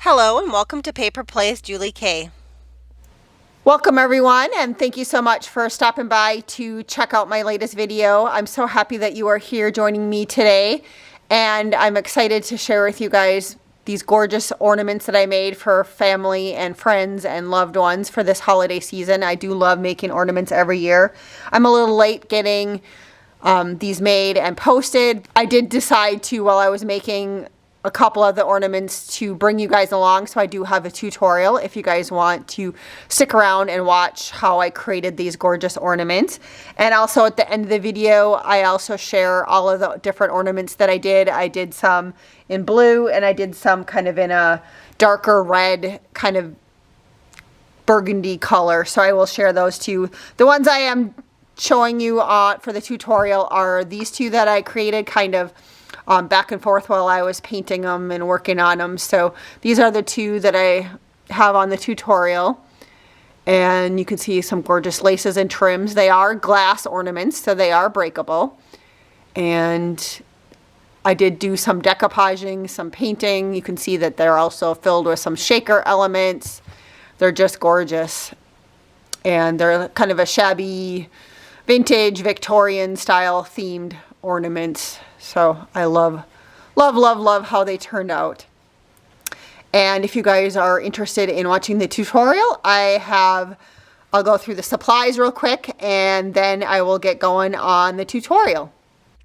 Hello and welcome to Paper Plays Julie K. Welcome everyone, and thank you so much for stopping by to check out my latest video. I'm so happy that you are here joining me today, and I'm excited to share with you guys these gorgeous ornaments that I made for family and friends and loved ones for this holiday season. I do love making ornaments every year. I'm a little late getting these made and posted. I did decide to, while I was making a couple of the ornaments, to bring you guys along, so I do have a tutorial if you guys want to stick around and watch how I created these gorgeous ornaments. And also at the end of the video, I also share all of the different ornaments that I did. I did some in blue and I did some kind of in a darker red, kind of burgundy color, so I will share those too. The ones I am showing you for the tutorial are these two that I created kind of back and forth while I was painting them and working on them. So these are the two that I have on the tutorial. And you can see some gorgeous laces and trims. They are glass ornaments, so they are breakable. And I did do some decoupaging, some painting. You can see that they're also filled with some shaker elements. They're just gorgeous. And they're kind of a shabby, vintage, Victorian style themed ornaments. So I love how they turned out. And if you guys are interested in watching the tutorial, I'll go through the supplies real quick and then I will get going on the tutorial.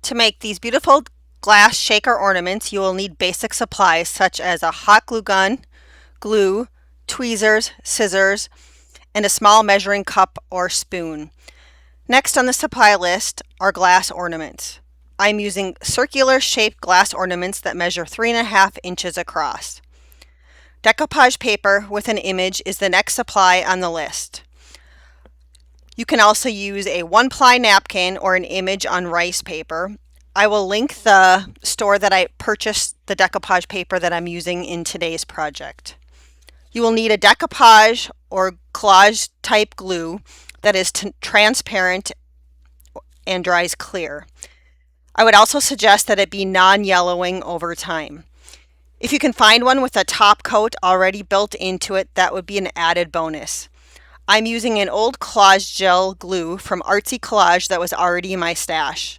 To make these beautiful glass shaker ornaments, you will need basic supplies such as a hot glue gun, glue, tweezers, scissors, and a small measuring cup or spoon. Next on the supply list are glass ornaments. I'm using circular shaped glass ornaments that measure 3.5 inches across. Decoupage paper with an image is the next supply on the list. You can also use a 1-ply napkin or an image on rice paper. I will link the store that I purchased the decoupage paper that I'm using in today's project. You will need a decoupage or collage type glue that is transparent and dries clear. I would also suggest that it be non-yellowing over time. If you can find one with a top coat already built into it, that would be an added bonus. I'm using an old collage gel glue from Artsy Collage that was already in my stash.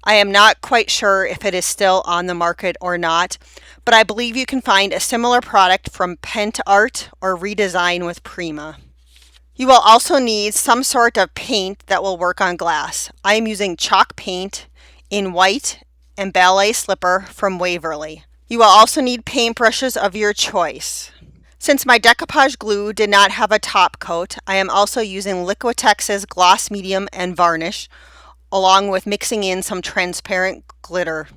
I am not quite sure if it is still on the market or not, but I believe you can find a similar product from Pent Art or Redesign with Prima. You will also need some sort of paint that will work on glass. I am using chalk paint in white and ballet slipper from Waverly. You will also need paintbrushes of your choice. Since my decoupage glue did not have a top coat, I am also using Liquitex's gloss medium and varnish, along with mixing in some transparent glitter.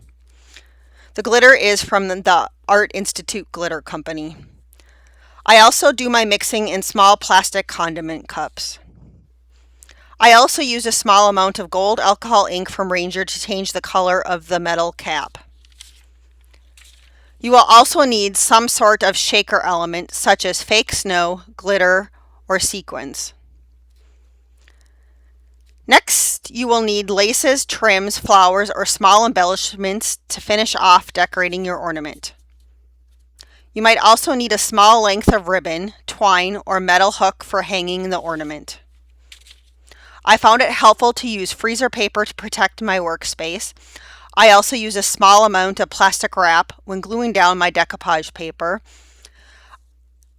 The glitter is from the Art Institute Glitter Company. I also do my mixing in small plastic condiment cups. I also use a small amount of gold alcohol ink from Ranger to change the color of the metal cap. You will also need some sort of shaker element such as fake snow, glitter, or sequins. Next, you will need laces, trims, flowers, or small embellishments to finish off decorating your ornament. You might also need a small length of ribbon, twine, or metal hook for hanging the ornament. I found it helpful to use freezer paper to protect my workspace. I also use a small amount of plastic wrap when gluing down my decoupage paper.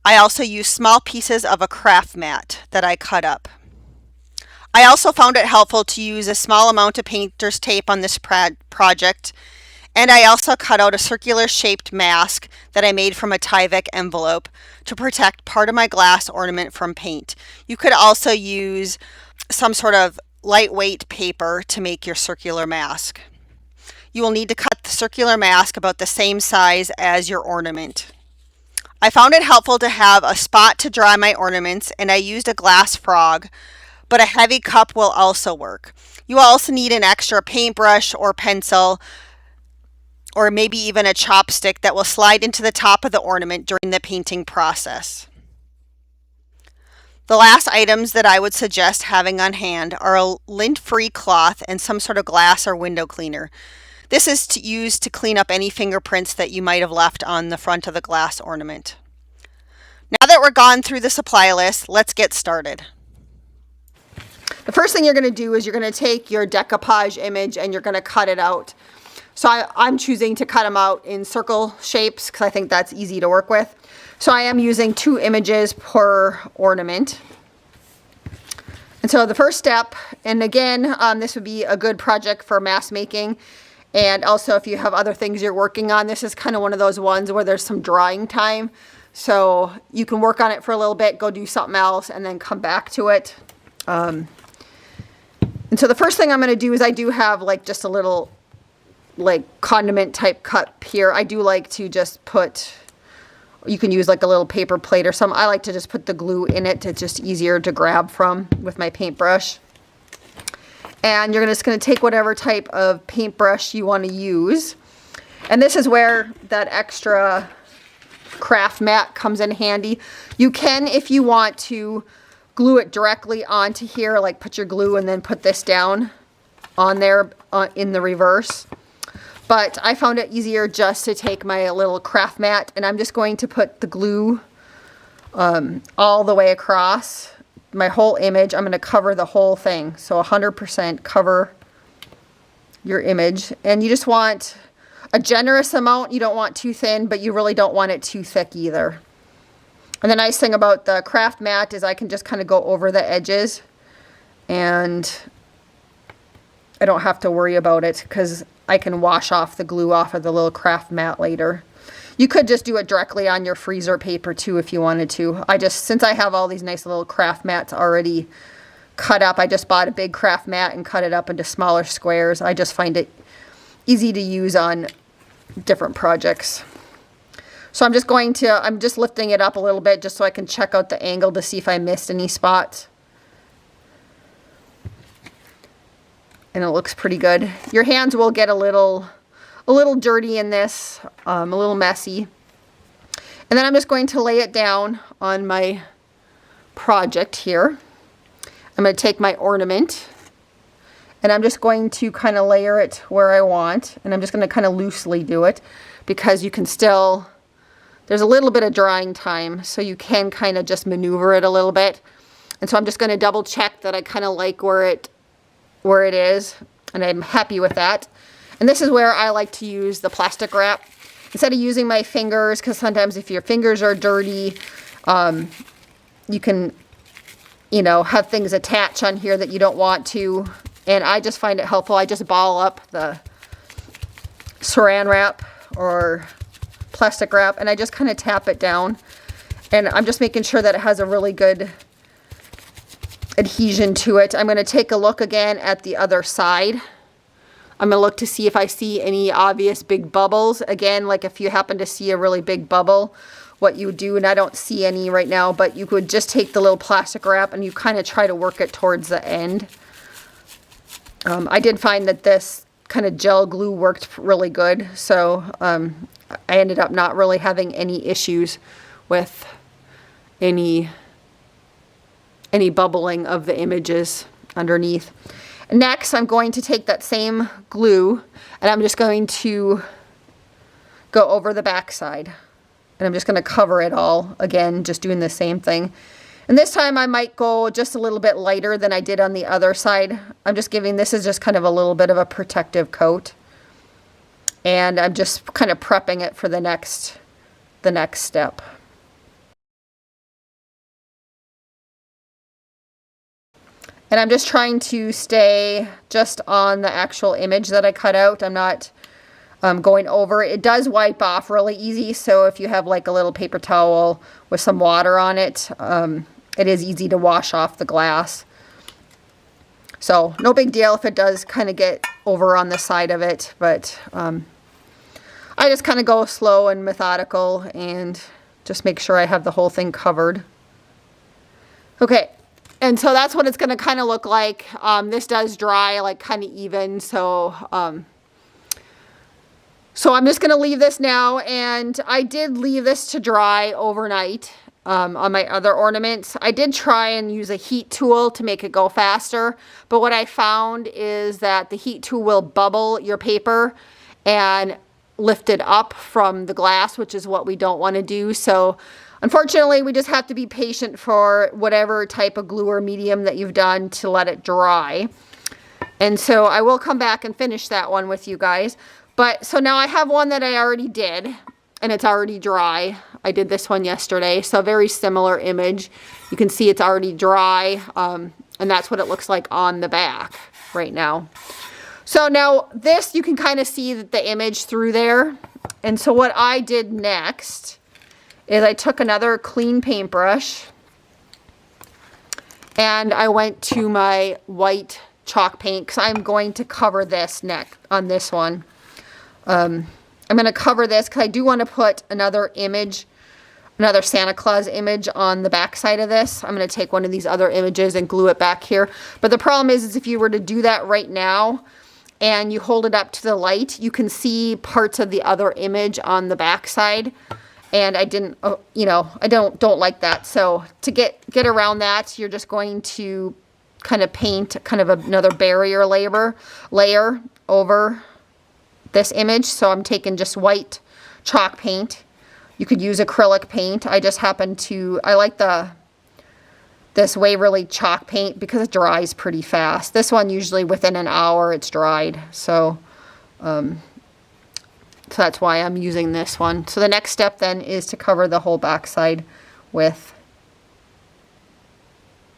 I also use small pieces of a craft mat that I cut up. I also found it helpful to use a small amount of painter's tape on this project, and I also cut out a circular shaped mask that I made from a Tyvek envelope to protect part of my glass ornament from paint. You could also use some sort of lightweight paper to make your circular mask. You will need to cut the circular mask about the same size as your ornament. I found it helpful to have a spot to dry my ornaments, and I used a glass frog, but a heavy cup will also work. You will also need an extra paintbrush or pencil, or maybe even a chopstick that will slide into the top of the ornament during the painting process. The last items that I would suggest having on hand are a lint-free cloth and some sort of glass or window cleaner. This is used to clean up any fingerprints that you might have left on the front of the glass ornament. Now that we're gone through the supply list, let's get started. The first thing you're going to do is you're going to take your decoupage image and you're going to cut it out. So I'm choosing to cut them out in circle shapes because I think that's easy to work with. So I am using 2 images per ornament. And so the first step, and again, this would be a good project for mass making. And also if you have other things you're working on, this is kind of one of those ones where there's some drying time. So you can work on it for a little bit, go do something else, and then come back to it. And so the first thing I'm going to do is I do have like just a little like condiment type cup here. I do like to just put, you can use like a little paper plate or something. I like to just put the glue in it. It's just easier to grab from with my paintbrush. And you're just going to take whatever type of paintbrush you want to use. And this is where that extra craft mat comes in handy. You can, if you want to, glue it directly onto here, like put your glue and then put this down on there in the reverse. But I found it easier just to take my little craft mat and I'm just going to put the glue all the way across my whole image. I'm going to cover the whole thing. So 100% cover your image. And you just want a generous amount. You don't want too thin, but you really don't want it too thick either. And the nice thing about the craft mat is I can just kind of go over the edges and I don't have to worry about it because I can wash off the glue off of the little craft mat later. You could just do it directly on your freezer paper too if you wanted to. Since I have all these nice little craft mats already cut up, I just bought a big craft mat and cut it up into smaller squares. I just find it easy to use on different projects. So I'm just lifting it up a little bit just so I can check out the angle to see if I missed any spots. And it looks pretty good. Your hands will get a little dirty in this, a little messy. And then I'm just going to lay it down on my project here. I'm going to take my ornament and I'm just going to kind of layer it where I want. And I'm just going to kind of loosely do it because you can still, there's a little bit of drying time, so you can kind of just maneuver it a little bit. And so I'm just going to double check that I kind of like where it is, and I'm happy with that. And this is where I like to use the plastic wrap instead of using my fingers, because sometimes if your fingers are dirty, you can, have things attach on here that you don't want to. And I just find it helpful. I just ball up the saran wrap or plastic wrap and I just kind of tap it down. And I'm just making sure that it has a really good adhesion to it. I'm going to take a look again at the other side. I'm going to look to see if I see any obvious big bubbles. Again, like if you happen to see a really big bubble, what you would do, and I don't see any right now, but you could just take the little plastic wrap and you kind of try to work it towards the end. I did find that this kind of gel glue worked really good, so I ended up not really having any issues with any bubbling of the images underneath. Next, I'm going to take that same glue and I'm just going to go over the back side. And I'm just going to cover it all again, just doing the same thing. And this time I might go just a little bit lighter than I did on the other side. This is just kind of a little bit of a protective coat. And I'm just kind of prepping it for the next step. And I'm just trying to stay just on the actual image that I cut out. I'm not going over. It does wipe off really easy, so if you have like a little paper towel with some water on it, it is easy to wash off the glass. So no big deal if it does kind of get over on the side of it, but I just kind of go slow and methodical and just make sure I have the whole thing covered. Okay, and so that's what it's going to kind of look like. This does dry like kind of even, so I'm just going to leave this now, and I did leave this to dry overnight on my other ornaments. I did try and use a heat tool to make it go faster, but what I found is that the heat tool will bubble your paper and lift it up from the glass, which is what we don't want to do. So Unfortunately, we just have to be patient for whatever type of glue or medium that you've done to let it dry. And so I will come back and finish that one with you guys. But so now I have one that I already did, and it's already dry. I did this one yesterday, so a very similar image. You can see it's already dry, and that's what it looks like on the back right now. So now this, you can kind of see that the image through there. And so what I did next is I took another clean paintbrush and I went to my white chalk paint because I'm going to cover this neck on this one. I'm going to cover this because I do want to put another image, another Santa Claus image on the back side of this. I'm going to take one of these other images and glue it back here. But the problem is if you were to do that right now and you hold it up to the light, you can see parts of the other image on the back side. And I didn't, you know, I don't like that. So to get around that, you're just going to kind of paint kind of another barrier layer over this image. So I'm taking just white chalk paint. You could use acrylic paint. I just happen to, I like this Waverly chalk paint because it dries pretty fast. This one usually within an hour it's dried. So that's why I'm using this one. So the next step then is to cover the whole backside with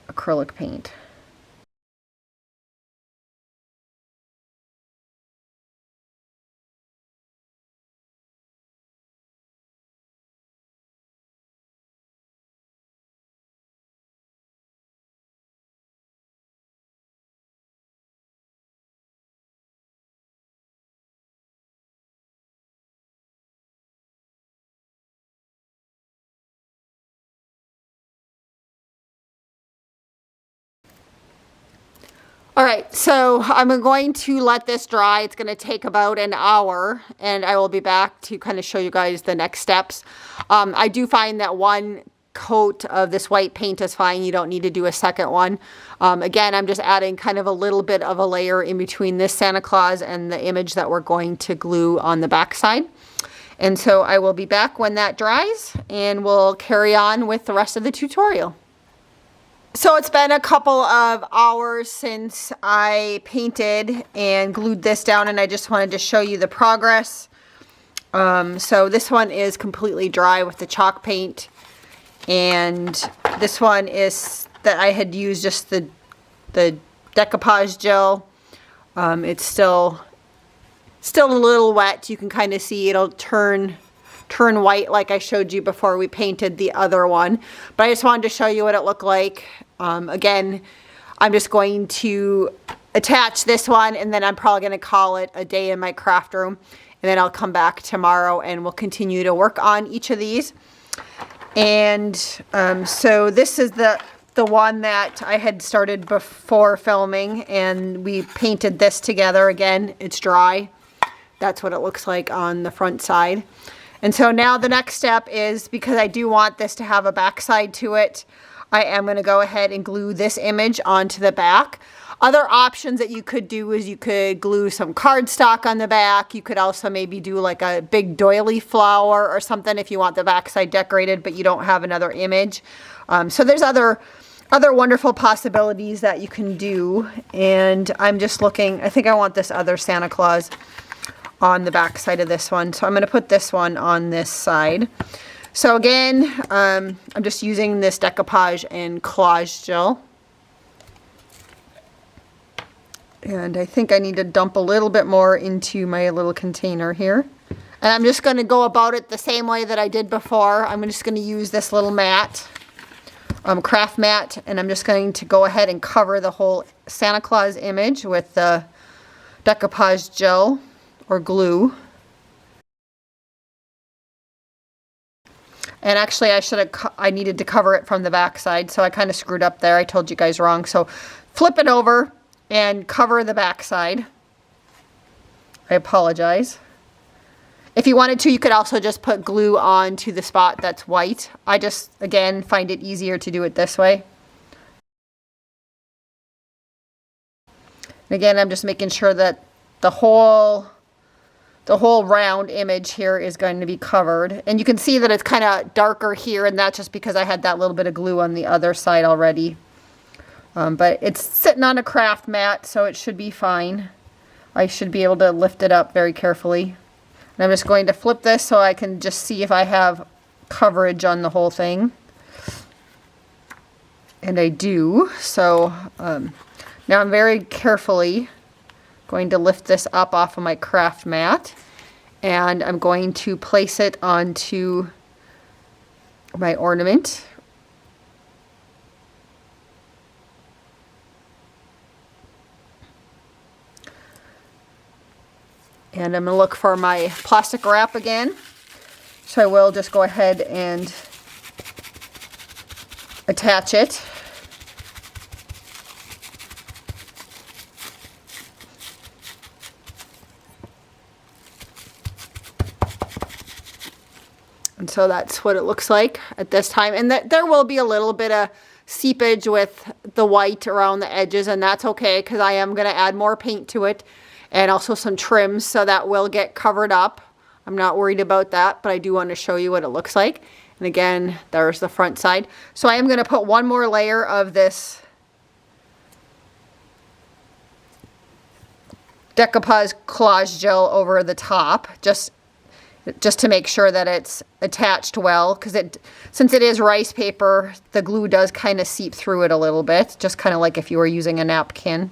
acrylic paint. All right, so I'm going to let this dry. It's going to take about an hour, and I will be back to kind of show you guys the next steps. I do find that one coat of this white paint is fine. You don't need to do a second one. Again, I'm just adding kind of a little bit of a layer in between this Santa Claus and the image that we're going to glue on the back side. And so I will be back when that dries, and we'll carry on with the rest of the tutorial. So it's been a couple of hours since I painted and glued this down, and I just wanted to show you the progress. So this one is completely dry with the chalk paint, and this one is that I had used just the decoupage gel. It's still a little wet. You can kind of see it'll turn white like I showed you before we painted the other one. But I just wanted to show you what it looked like. Again, I'm just going to attach this one, and then I'm probably going to call it a day in my craft room. And then I'll come back tomorrow and we'll continue to work on each of these. And so this is the one that I had started before filming, and we painted this together. Again, it's dry. That's what it looks like on the front side. And so now the next step is, because I do want this to have a backside to it, I am going to go ahead and glue this image onto the back. Other options that you could do is you could glue some cardstock on the back. You could also maybe do like a big doily flower or something if you want the backside decorated, but you don't have another image. So there's other wonderful possibilities that you can do. And I'm just looking, I think I want this other Santa Claus on the back side of this one. So I'm going to put this one on this side. So again, I'm just using this decoupage and collage gel. And I think I need to dump a little bit more into my little container here. And I'm just going to go about it the same way that I did before. I'm just going to use this little mat, craft mat, and I'm just going to go ahead and cover the whole Santa Claus image with the decoupage gel or glue. And actually I needed to cover it from the back side, so I kind of screwed up there. I told you guys wrong. So flip it over and cover the back side. I apologize. If you wanted to, you could also just put glue on to the spot that's white. I just, again, find it easier to do it this way. And again, I'm just making sure that the whole the whole round image here is going to be covered. And you can see that it's kind of darker here, and that's just because I had that little bit of glue on the other side already. But it's sitting on a craft mat, so it should be fine. I should be able to lift it up very carefully. And I'm just going to flip this so I can just see if I have coverage on the whole thing. And I do. So now I'm very carefully going to lift this up off of my craft mat. And I'm going to place it onto my ornament. And I'm going to look for my plastic wrap again. So I will just go ahead and attach it. And so that's what it looks like at this time. And there will be a little bit of seepage with the white around the edges, and that's okay because I am going to add more paint to it and also some trims, so that will get covered up. I'm not worried about that, but I do want to show you what it looks like. And again, there's the front side. So I am going to put one more layer of this Decoupage collage gel over the top, just to make sure that it's attached well, because since it is rice paper, the glue does kind of seep through it a little bit, just kind of like if you were using a napkin.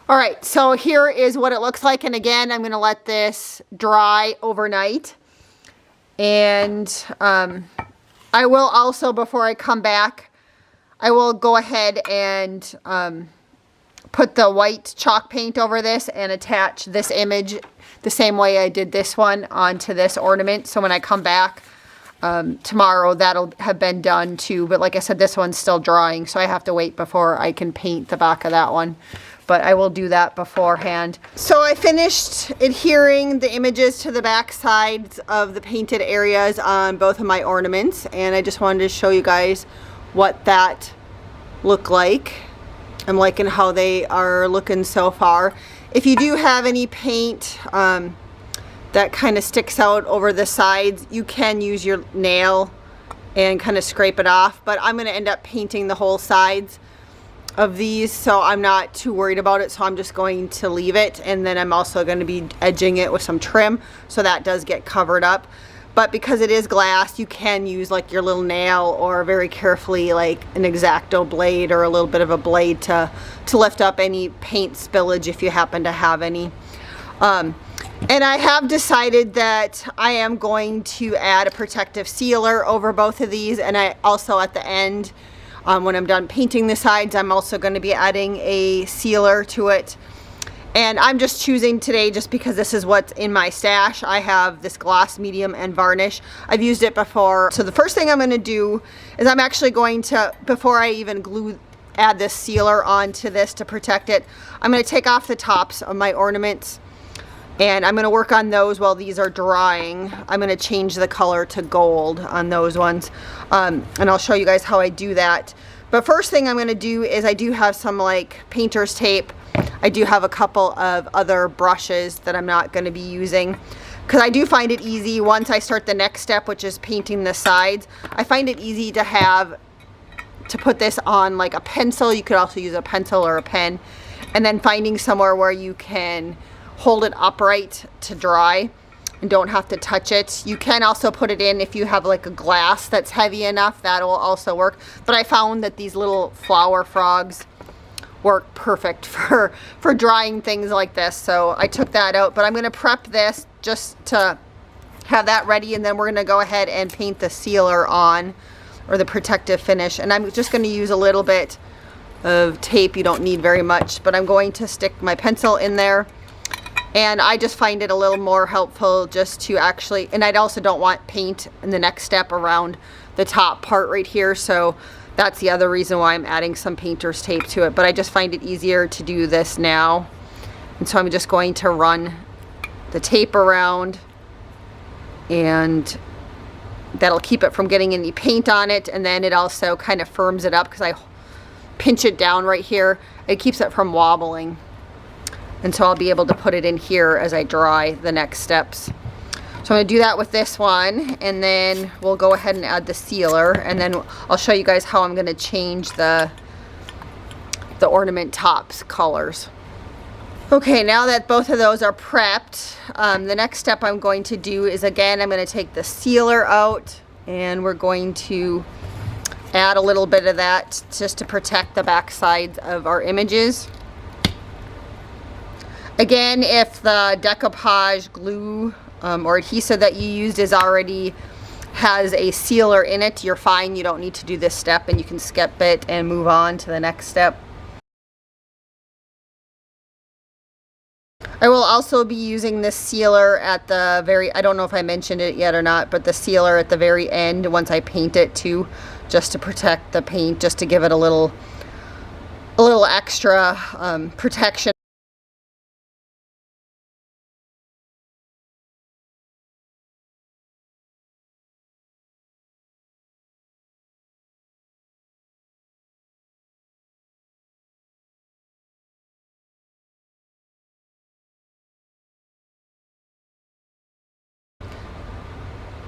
All right, so here is what it looks like. And again, I'm going to let this dry overnight. And I will also, before I come back, I will go ahead and put the white chalk paint over this and attach this image the same way I did this one onto this ornament. So when I come back tomorrow, that'll have been done too. But like I said, this one's still drying, so I have to wait before I can paint the back of that one. But I will do that beforehand. So I finished adhering the images to the back sides of the painted areas on both of my ornaments, and I just wanted to show you guys what that looked like. I'm liking how they are looking so far. If you do have any paint that kind of sticks out over the sides, you can use your nail and kind of scrape it off, but I'm going to end up painting the whole sides of these, so I'm not too worried about it, so I'm just going to leave it. And then I'm also going to be edging it with some trim, so that does get covered up. But because it is glass, you can use like your little nail, or very carefully like an X-Acto blade or a little bit of a blade to lift up any paint spillage if you happen to have any. And I have decided that I am going to add a protective sealer over both of these, and I also at the end, when I'm done painting the sides, I'm also going to be adding a sealer to it. And I'm just choosing today just because this is what's in my stash. I have this gloss medium and varnish. I've used it before. So the first thing I'm going to do is I'm actually going to, before I even add this sealer onto this to protect it, I'm going to take off the tops of my ornaments. And I'm going to work on those while these are drying. I'm going to change the color to gold on those ones. And I'll show you guys how I do that. But first thing I'm going to do is I do have some like painter's tape. I do have a couple of other brushes that I'm not going to be using, because I do find it easy once I start the next step, which is painting the sides. I find it easy to put this on like a pencil. You could also use a pencil or a pen, and then finding somewhere where you can hold it upright to dry and don't have to touch it. You can also put it in if you have like a glass that's heavy enough, that will also work. But I found that these little flower frogs work perfect for drying things like this, so I took that out. But I'm going to prep this just to have that ready, and then we're going to go ahead and paint the sealer on, or the protective finish. And I'm just going to use a little bit of tape. You don't need very much, but I'm going to stick my pencil in there And I just find it a little more helpful just to actually, and I also don't want paint in the next step around the top part right here, so that's the other reason why I'm adding some painter's tape to it. But I just find it easier to do this now. And so I'm just going to run the tape around, and that'll keep it from getting any paint on it. And then it also kind of firms it up because I pinch it down right here. It keeps it from wobbling. And so I'll be able to put it in here as I dry the next steps. So I'm going to do that with this one, and then we'll go ahead and add the sealer, and then I'll show you guys how I'm going to change the ornament tops colors. Okay, now that both of those are prepped, the next step I'm going to do is, again, I'm going to take the sealer out, and we're going to add a little bit of that just to protect the back sides of our images. Again, if the decoupage glue or adhesive that you used has a sealer in it, you're fine. You don't need to do this step, and you can skip it and move on to the next step. I will also be using this sealer at the very, I don't know if I mentioned it yet or not, but the sealer at the very end once I paint it too, just to protect the paint, just to give it a little extra protection.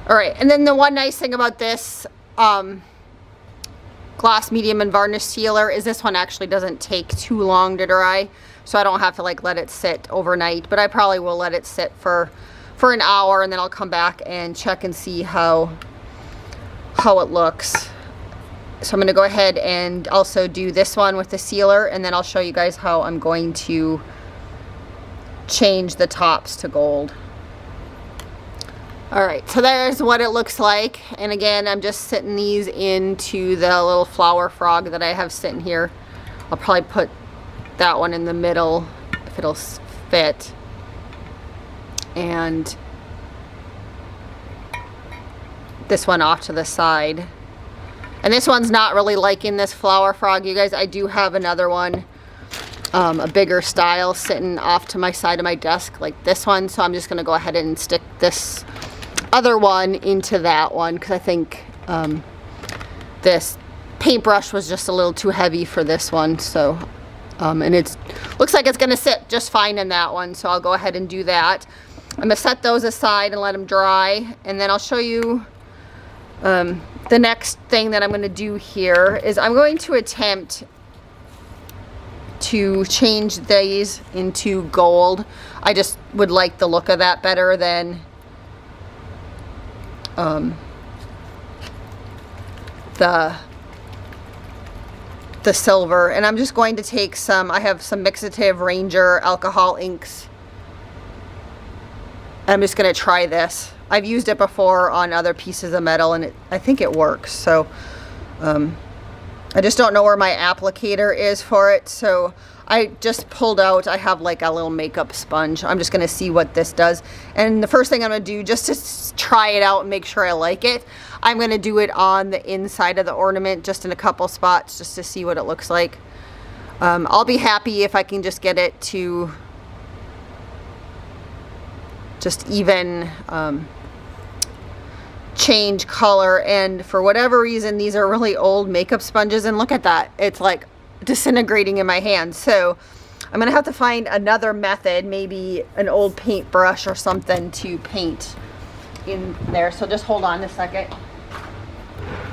All right, and then the one nice thing about this gloss medium and varnish sealer is this one actually doesn't take too long to dry, so I don't have to like let it sit overnight, but I probably will let it sit for an hour, and then I'll come back and check and see how it looks. So I'm going to go ahead and also do this one with the sealer, and then I'll show you guys how I'm going to change the tops to gold. Alright, so there's what it looks like, and again, I'm just sitting these into the little flower frog that I have sitting here. I'll probably put that one in the middle if it'll fit, and this one off to the side. And this one's not really liking this flower frog, you guys. I do have another one, a bigger style, sitting off to my side of my desk like this one, so I'm just going to go ahead and stick this other one into that one because I think this paintbrush was just a little too heavy for this one. So and it looks like it's going to sit just fine in that one, so I'll go ahead and do that. I'm going to set those aside and let them dry, and then I'll show you the next thing that I'm going to do here is I'm going to attempt to change these into gold. I just would like the look of that better than the silver. And I'm just going to take some, I have some Mixative Ranger alcohol inks. I'm just going to try this. I've used it before on other pieces of metal, and I think it works. So I just don't know where my applicator is for it, so I just pulled out, I have like a little makeup sponge. I'm just going to see what this does. And the first thing I'm going to do, just to try it out and make sure I like it, I'm going to do it on the inside of the ornament, just in a couple spots, just to see what it looks like. I'll be happy if I can just get it to just even change color. And for whatever reason, these are really old makeup sponges, and look at that, it's like disintegrating in my hand. So I'm gonna have to find another method, maybe an old paintbrush or something to paint in there. So just hold on a second.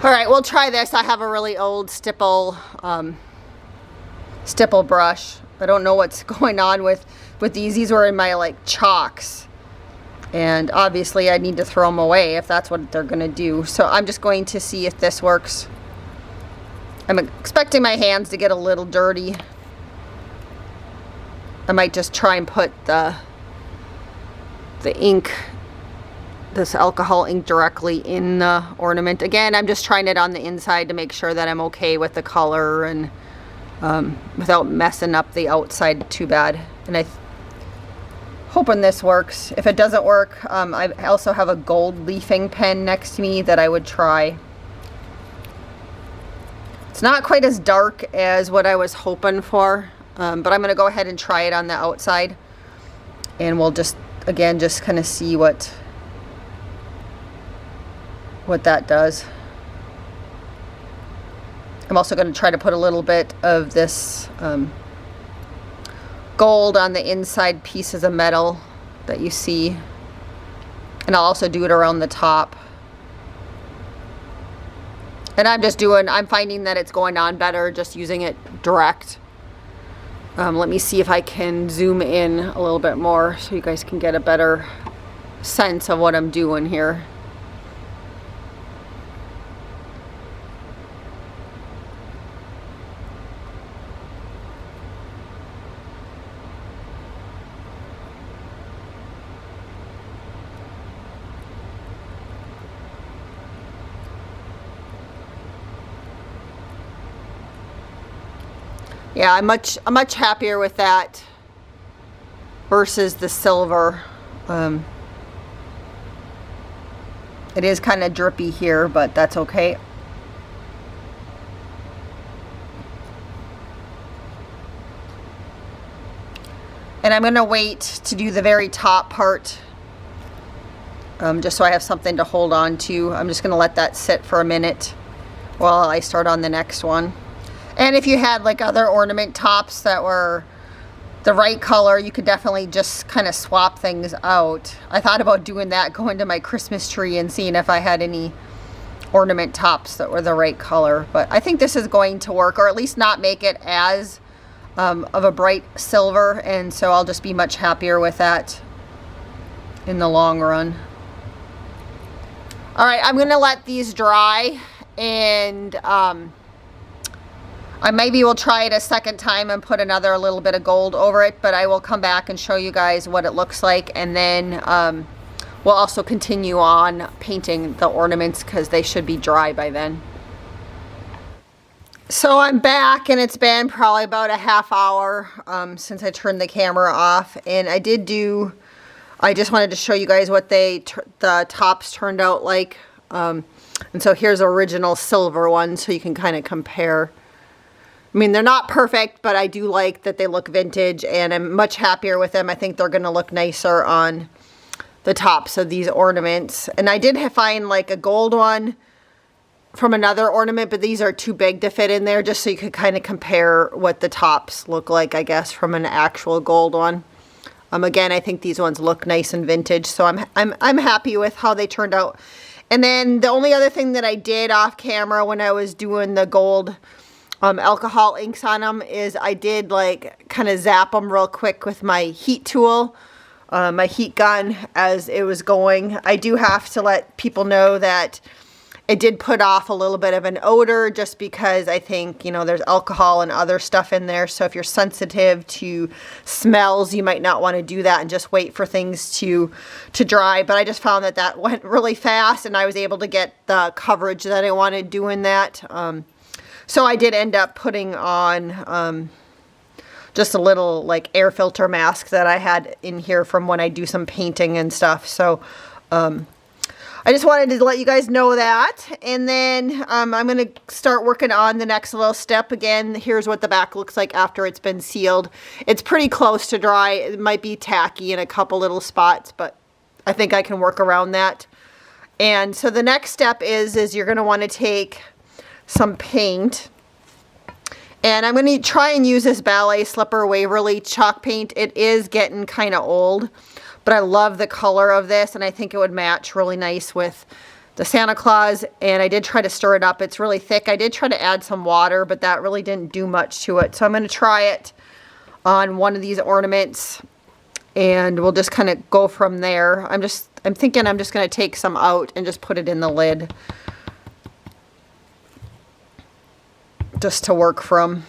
All right, we'll try this. I have a really old stipple brush. I don't know what's going on with these. These were in my like chalks, and obviously I need to throw them away if that's what they're gonna do. So I'm just going to see if this works. I'm expecting my hands to get a little dirty. I might just try and put the ink, this alcohol ink, directly in the ornament. Again, I'm just trying it on the inside to make sure that I'm okay with the color and without messing up the outside too bad. And hoping this works. If it doesn't work, I also have a gold leafing pen next to me that I would try. It's not quite as dark as what I was hoping for, but I'm going to go ahead and try it on the outside. And we'll just, again, just kind of see what that does. I'm also going to try to put a little bit of this gold on the inside pieces of metal that you see. And I'll also do it around the top. And I'm finding that it's going on better just using it direct. Let me see if I can zoom in a little bit more so you guys can get a better sense of what I'm doing here. Yeah, I'm much happier with that versus the silver. It is kind of drippy here, but that's okay. And I'm going to wait to do the very top part, just so I have something to hold on to. I'm just going to let that sit for a minute while I start on the next one. And if you had like other ornament tops that were the right color, you could definitely just kind of swap things out. I thought about doing that, going to my Christmas tree and seeing if I had any ornament tops that were the right color. But I think this is going to work, or at least not make it as of a bright silver. And so I'll just be much happier with that in the long run. All right, I'm going to let these dry, and I maybe will try it a second time and put another little bit of gold over it, but I will come back and show you guys what it looks like, and then we'll also continue on painting the ornaments because they should be dry by then. So I'm back, and it's been probably about a half hour since I turned the camera off, and I just wanted to show you guys what the tops turned out like. And so here's original silver one, so you can kind of compare. I mean, they're not perfect, but I do like that they look vintage, and I'm much happier with them. I think they're going to look nicer on the tops of these ornaments. And I did find like a gold one from another ornament, but these are too big to fit in there, just so you could kind of compare what the tops look like, I guess, from an actual gold one. Again, I think these ones look nice and vintage, so I'm happy with how they turned out. And then the only other thing that I did off camera when I was doing the gold alcohol inks on them is I did like kind of zap them real quick with my heat tool, my heat gun, as it was going. I do have to let people know that it did put off a little bit of an odor, just because I think, you know, there's alcohol and other stuff in there. So if you're sensitive to smells, you might not want to do that and just wait for things to dry. But I just found that went really fast, and I was able to get the coverage that I wanted doing that. So I did end up putting on just a little like air filter mask that I had in here from when I do some painting and stuff. So I just wanted to let you guys know that. And then I'm going to start working on the next little step. Again, here's what the back looks like after it's been sealed. It's pretty close to dry. It might be tacky in a couple little spots, but I think I can work around that. And so the next step is you're going to want to take some paint, and I'm going to try and use this Ballet Slipper Waverly chalk paint. It is getting kind of old, but I love the color of this, and I think it would match really nice with the Santa Claus. And I did try to stir it up. It's really thick. I did try to add some water, but that really didn't do much to it. So I'm going to try it on one of these ornaments, and we'll just kind of go from there. I'm thinking I'm just going to take some out and just put it in the lid, just to work from.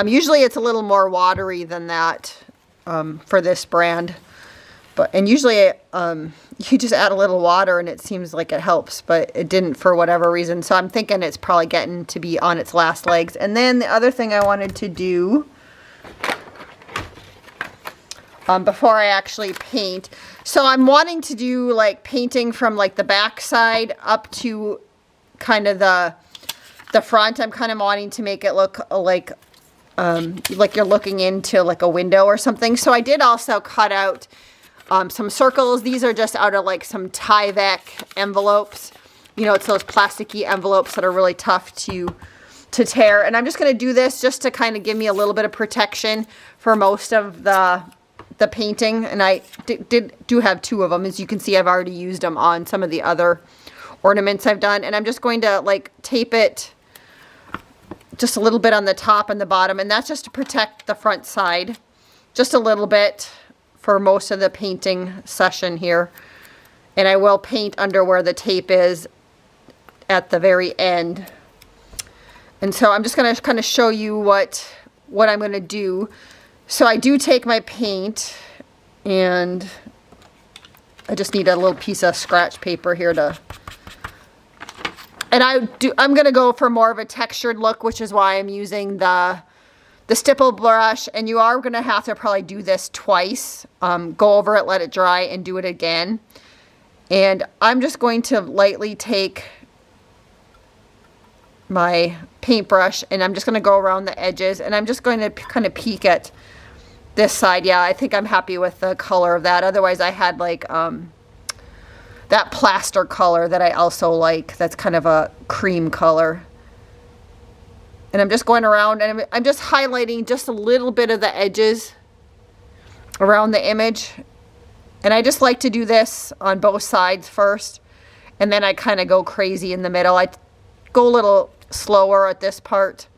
Usually it's a little more watery than that for this brand, and usually you just add a little water and it seems like it helps, but it didn't for whatever reason. So I'm thinking it's probably getting to be on its last legs. And then the other thing I wanted to do before I actually paint. So I'm wanting to do like painting from like the back side up to kind of the front. I'm kind of wanting to make it look like you're looking into like a window or something. So I did also cut out some circles. These are just out of like some Tyvek envelopes. You know, it's those plasticky envelopes that are really tough to tear. And I'm just going to do this just to kind of give me a little bit of protection for most of the painting. And I do have 2 of them. As you can see, I've already used them on some of the other ornaments I've done. And I'm just going to like tape it just a little bit on the top and the bottom. And that's just to protect the front side just a little bit for most of the painting session here. And I will paint under where the tape is at the very end. And so I'm just going to kind of show you what I'm going to do. So I do take my paint, and I just need a little piece of scratch paper here and I'm going to go for more of a textured look, which is why I'm using the stipple brush. And you are going to have to probably do this twice. Go over it, let it dry, and do it again. And I'm just going to lightly take my paintbrush, and I'm just going to go around the edges, and I'm just going to kind of peek at this side. Yeah, I think I'm happy with the color of that. Otherwise, I had like that plaster color that I also like. That's kind of a cream color. And I'm just going around, and I'm just highlighting just a little bit of the edges around the image. And I just like to do this on both sides first, and then I kind of go crazy in the middle. I go a little slower at this part,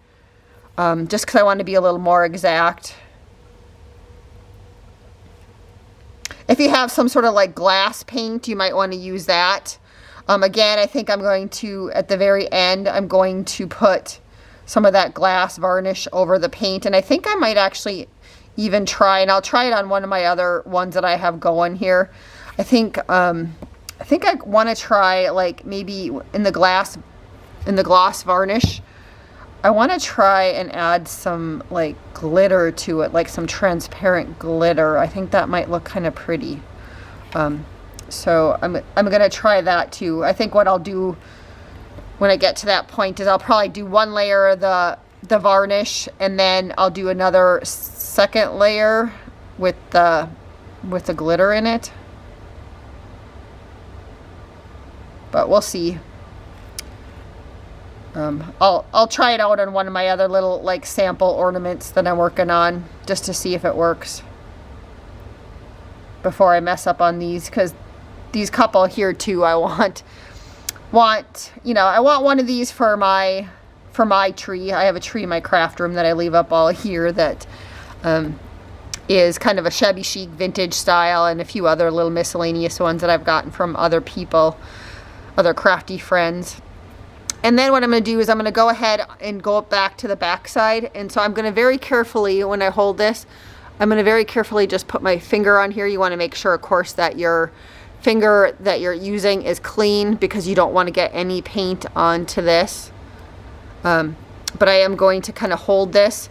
just because I want to be a little more exact. If you have some sort of like glass paint, you might want to use that. Again, I think I'm going to, at the very end, I'm going to put some of that glass varnish over the paint. And I think I might actually even try, and I'll try it on one of my other ones that I have going here. I think I want to try like maybe in the gloss varnish. I want to try and add some like glitter to it, like some transparent glitter. I think that might look kind of pretty. So I'm going to try that too. I think what I'll do when I get to that point is I'll probably do one layer of the varnish, and then I'll do another second layer with the glitter in it. But we'll see. I'll try it out on one of my other little like sample ornaments that I'm working on, just to see if it works before I mess up on these, because these couple here too, I want I want one of these for my tree. I have a tree in my craft room that I leave up all here that is kind of a shabby chic vintage style, and a few other little miscellaneous ones that I've gotten from other people, other crafty friends. And then what I'm going to do is I'm going to go ahead and go back to the back side. And so I'm going to very carefully, when I hold this, I'm going to very carefully just put my finger on here. You want to make sure, of course, that your finger that you're using is clean, because you don't want to get any paint onto this. But I am going to kind of hold this.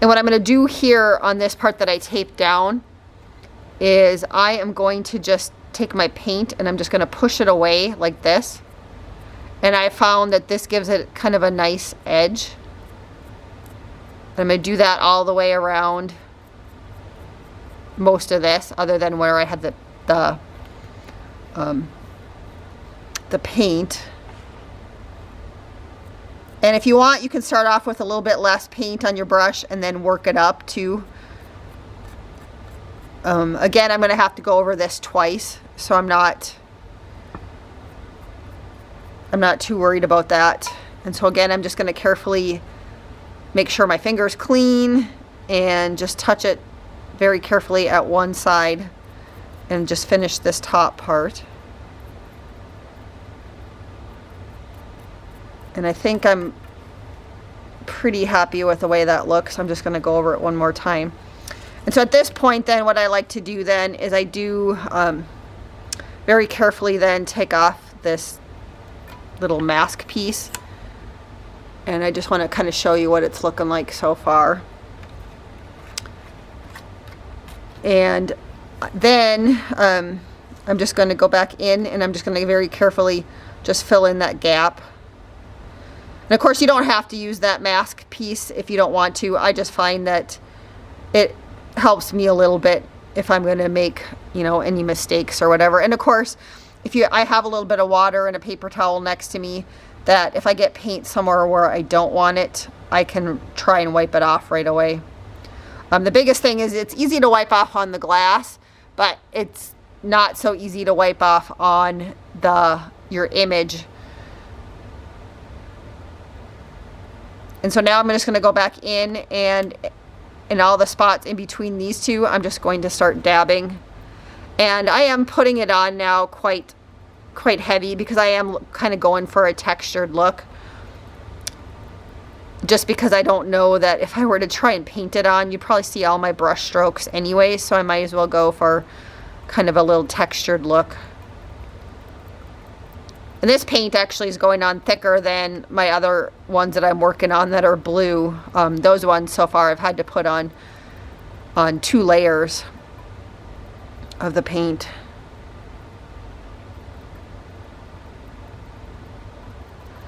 And what I'm going to do here on this part that I taped down is I am going to just take my paint and I'm just going to push it away like this. And I found that this gives it kind of a nice edge. I'm going to do that all the way around most of this, other than where I had the paint. And if you want, you can start off with a little bit less paint on your brush and then work it up too. Again, I'm going to have to go over this twice, so I'm not too worried about that. And so again, I'm just going to carefully make sure my finger's clean and just touch it very carefully at one side and just finish this top part. And I think I'm pretty happy with the way that looks. I'm just going to go over it one more time. And so at this point then, what I like to do then is I do very carefully then take off this little mask piece. And I just want to kind of show you what it's looking like so far. And then I'm just going to go back in and I'm just going to very carefully just fill in that gap. And of course you don't have to use that mask piece if you don't want to. I just find that it helps me a little bit if I'm going to make, you know, any mistakes or whatever. And of course, I have a little bit of water and a paper towel next to me, that if I get paint somewhere where I don't want it, I can try and wipe it off right away. The biggest thing is it's easy to wipe off on the glass, but it's not so easy to wipe off on your image. And so now I'm just going to go back in, and in all the spots in between these two, I'm just going to start dabbing. And I am putting it on now quite heavy because I am kind of going for a textured look. Just because I don't know that if I were to try and paint it on, you'd probably see all my brush strokes anyway, so I might as well go for kind of a little textured look. And this paint actually is going on thicker than my other ones that I'm working on that are blue. Those ones so far I've had to put on 2 layers of the paint.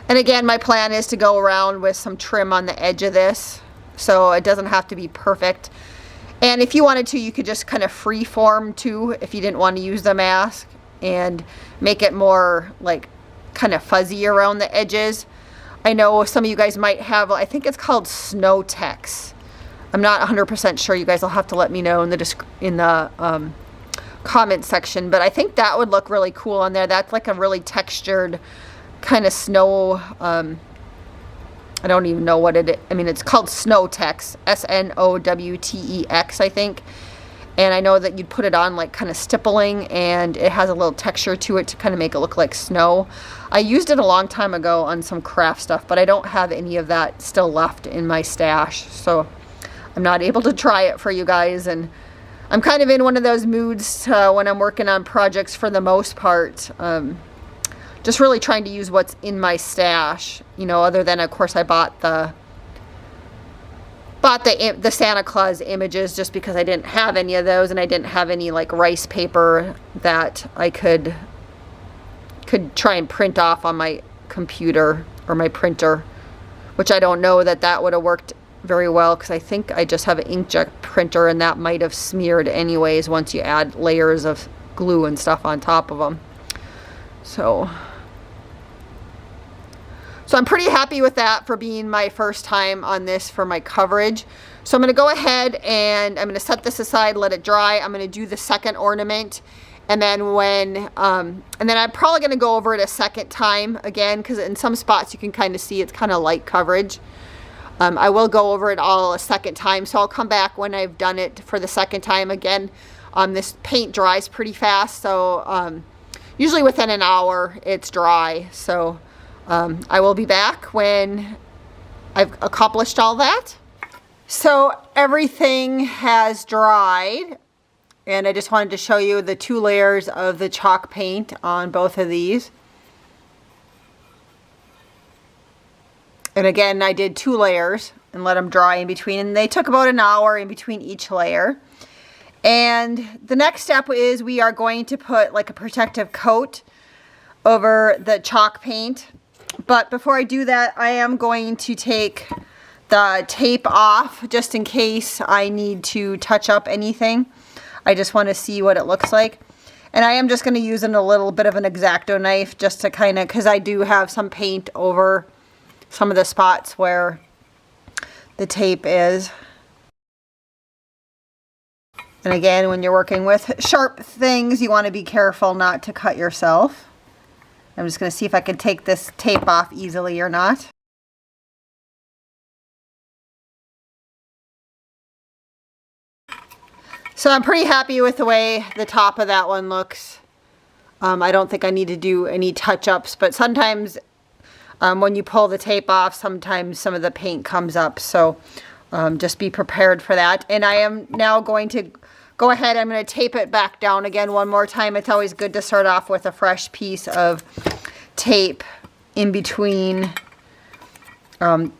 And again, my plan is to go around with some trim on the edge of this, so it doesn't have to be perfect. And if you wanted to, you could just kind of free form too, if you didn't want to use the mask, and make it more like kind of fuzzy around the edges. I know some of you guys might have, I think it's called Snow Tex. I'm not 100% sure. You guys will have to let me know in the comment section, but I think that would look really cool on there. That's like a really textured kind of snow. I don't even know what it is. I mean, it's called Snow Tex, Snowtex, I think. And I know that you'd put it on like kind of stippling, and it has a little texture to it to kind of make it look like snow. I used it a long time ago on some craft stuff, but I don't have any of that still left in my stash, so I'm not able to try it for you guys. And I'm kind of in one of those moods when I'm working on projects, for the most part, just really trying to use what's in my stash, you know, other than, of course, I bought the Santa Claus images just because I didn't have any of those, and I didn't have any like rice paper that I could try and print off on my computer or my printer, which I don't know that would have worked very well, because I think I just have an inkjet printer, and that might have smeared anyways once you add layers of glue and stuff on top of them. So I'm pretty happy with that for being my first time on this for my coverage. So I'm going to go ahead and I'm going to set this aside, let it dry. I'm going to do the second ornament, and then and then I'm probably going to go over it a second time again, because in some spots you can kind of see it's kind of light coverage. I will go over it all a second time, so I'll come back when I've done it for the second time again. This paint dries pretty fast, so usually within an hour it's dry. So I will be back when I've accomplished all that. So everything has dried, and I just wanted to show you the 2 layers of the chalk paint on both of these. And again, I did 2 layers and let them dry in between, and they took about an hour in between each layer. And the next step is we are going to put like a protective coat over the chalk paint. But before I do that, I am going to take the tape off just in case I need to touch up anything. I just want to see what it looks like. And I am just going to use a little bit of an X-Acto knife just to kind of, because I do have some paint over some of the spots where the tape is. And again, when you're working with sharp things, you want to be careful not to cut yourself. I'm just going to see if I can take this tape off easily or not. So I'm pretty happy with the way the top of that one looks. I don't think I need to do any touch-ups, but sometimes when you pull the tape off, sometimes some of the paint comes up. So just be prepared for that. And I am now going to go ahead, I'm going to tape it back down again one more time. It's always good to start off with a fresh piece of tape in between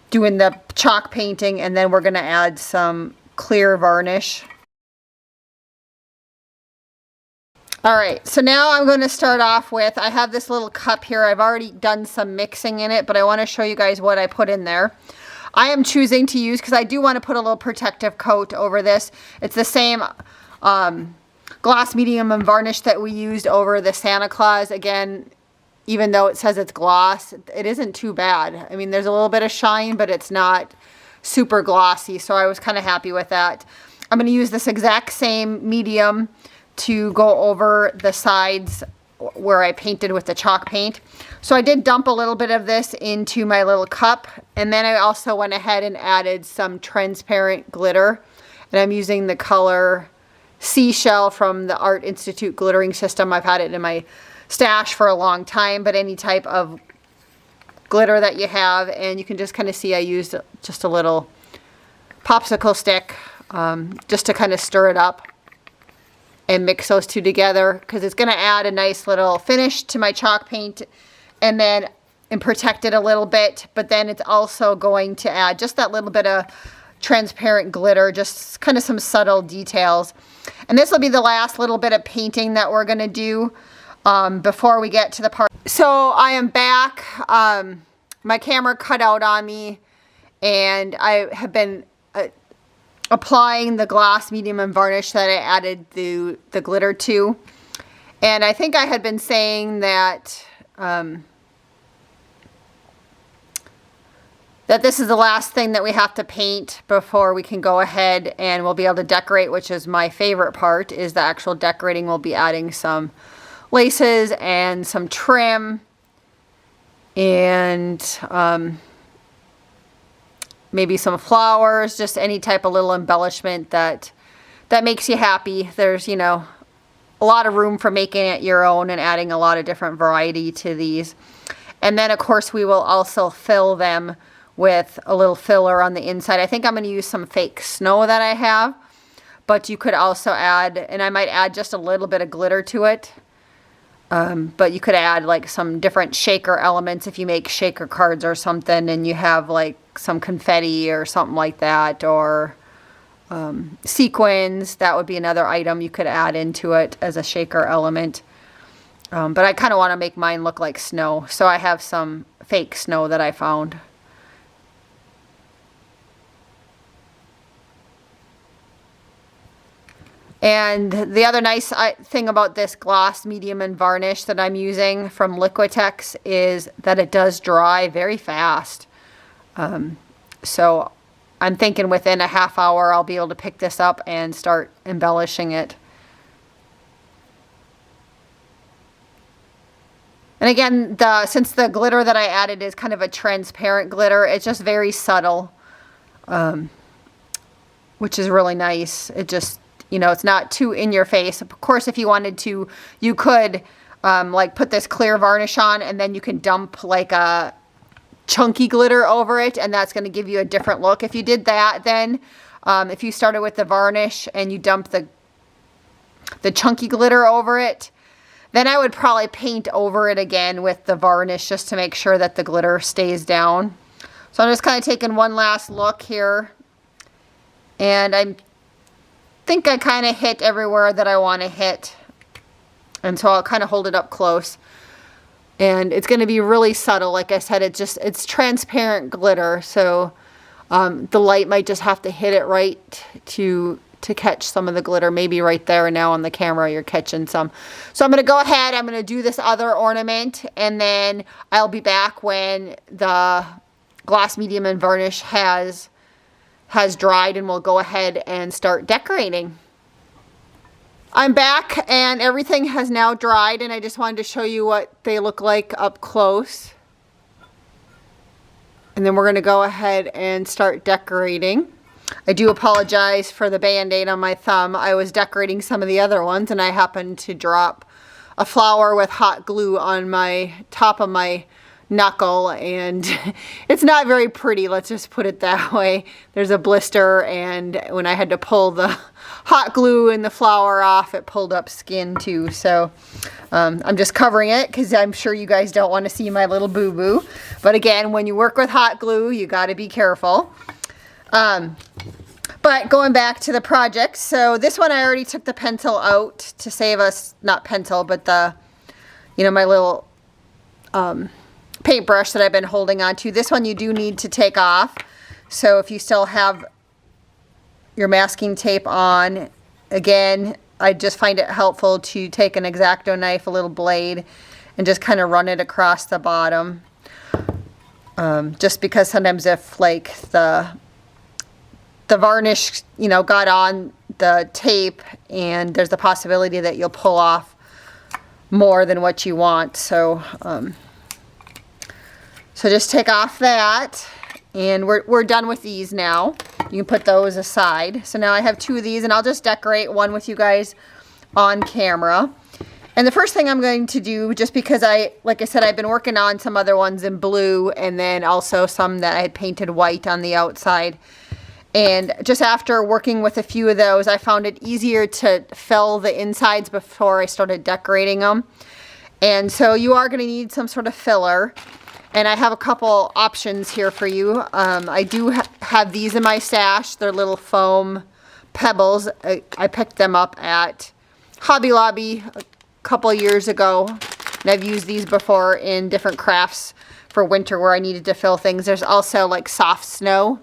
doing the chalk painting, and then we're going to add some clear varnish. All right, so now I'm going to start off with, I have this little cup here. I've already done some mixing in it, but I want to show you guys what I put in there. I am choosing to use, because I do want to put a little protective coat over this. It's the same gloss medium and varnish that we used over the Santa Claus. Again, even though it says it's gloss, it isn't too bad. I mean, there's a little bit of shine, but it's not super glossy, so I was kind of happy with that. I'm going to use this exact same medium to go over the sides where I painted with the chalk paint. So I did dump a little bit of this into my little cup, and then I also went ahead and added some transparent glitter, and I'm using the color Seashell from the Art Institute glittering system. I've had it in my stash for a long time, but any type of glitter that you have, and you can just kind of see I used just a little popsicle stick just to kind of stir it up and mix those two together, because it's going to add a nice little finish to my chalk paint and protect it a little bit, but then it's also going to add just that little bit of transparent glitter, just kind of some subtle details. And this will be the last little bit of painting that we're going to do before we get to the part. So I am back. My camera cut out on me, and I have been applying the gloss medium and varnish that I added the glitter to. And I think I had been saying that that this is the last thing that we have to paint before we can go ahead and we'll be able to decorate, which is my favorite part, is the actual decorating. We'll be adding some laces and some trim and maybe some flowers, just any type of little embellishment that makes you happy. There's, you know, a lot of room for making it your own and adding a lot of different variety to these. And then of course we will also fill them with a little filler on the inside. I think I'm going to use some fake snow that I have, but you could also add, and I might add just a little bit of glitter to it. But you could add like some different shaker elements if you make shaker cards or something, and you have like some confetti or something like that, or sequins. That would be another item you could add into it as a shaker element. But I kind of want to make mine look like snow, so I have some fake snow that I found. And the other nice thing about this gloss medium and varnish that I'm using from Liquitex is that it does dry very fast. So I'm thinking within a half hour I'll be able to pick this up and start embellishing it. And again, since the glitter that I added is kind of a transparent glitter, it's just very subtle, which is really nice. It just, you know, it's not too in your face. Of course, if you wanted to, you could like put this clear varnish on, and then you can dump like a chunky glitter over it, and that's going to give you a different look. If you did that, then if you started with the varnish and you dump the chunky glitter over it, then I would probably paint over it again with the varnish just to make sure that the glitter stays down. So I'm just kind of taking one last look here, and I think I kind of hit everywhere that I want to hit, and so I'll kind of hold it up close. And it's going to be really subtle. Like I said, it's transparent glitter, so the light might just have to hit it right to catch some of the glitter. Maybe right there now on the camera you're catching some. So I'm going to go ahead, I'm going to do this other ornament, and then I'll be back when the gloss medium and varnish has dried, and we'll go ahead and start decorating. I'm back and everything has now dried, and I just wanted to show you what they look like up close. And then we're going to go ahead and start decorating. I do apologize for the band-aid on my thumb. I was decorating some of the other ones, and I happened to drop a flower with hot glue on my top of my knuckle, and it's not very pretty, let's just put it that way. There's a blister, and when I had to pull the hot glue and the flower off, it pulled up skin too. So I'm just covering it because I'm sure you guys don't want to see my little boo-boo. But again, when you work with hot glue, you got to be careful. But But going back to the project, so this one I already took the pencil out to save us, not pencil, but the, you know, my little paintbrush that I've been holding on to. This one you do need to take off. So if you still have your masking tape on, again, I just find it helpful to take an X-Acto knife, a little blade, and just kind of run it across the bottom. Just because sometimes if like the varnish, you know, got on the tape, and there's the possibility that you'll pull off more than what you want. So so just take off that, and we're done with these now. You can put those aside. So now I have 2 of these, and I'll just decorate one with you guys on camera. And the first thing I'm going to do, just because like I said, I've been working on some other ones in blue, and then also some that I had painted white on the outside. And just after working with a few of those, I found it easier to fill the insides before I started decorating them. And so you are going to need some sort of filler. And I have a couple options here for you. I do have these in my stash. They're little foam pebbles. I picked them up at Hobby Lobby a couple years ago. And I've used these before in different crafts for winter where I needed to fill things. There's also like soft snow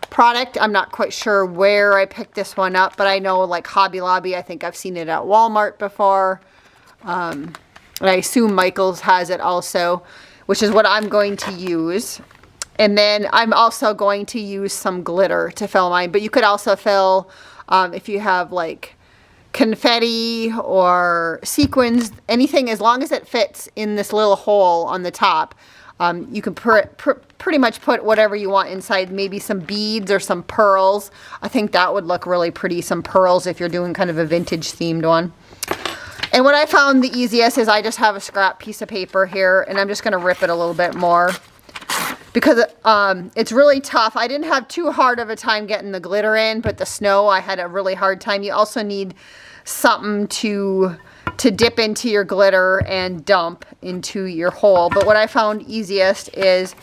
product. I'm not quite sure where I picked this one up, but I know like Hobby Lobby, I think I've seen it at Walmart before. And I assume Michael's has it also, which is what I'm going to use. And then I'm also going to use some glitter to fill mine, but you could also fill, if you have like confetti or sequins, anything, as long as it fits in this little hole on the top. You can pretty much put whatever you want inside, maybe some beads or some pearls. I think that would look really pretty, some pearls, if you're doing kind of a vintage themed one. And what I found the easiest is I just have a scrap piece of paper here, and I'm just going to rip it a little bit more because it's really tough. I didn't have too hard of a time getting the glitter in, but the snow, I had a really hard time. You also need something to dip into your glitter and dump into your hole. But what I found easiest is,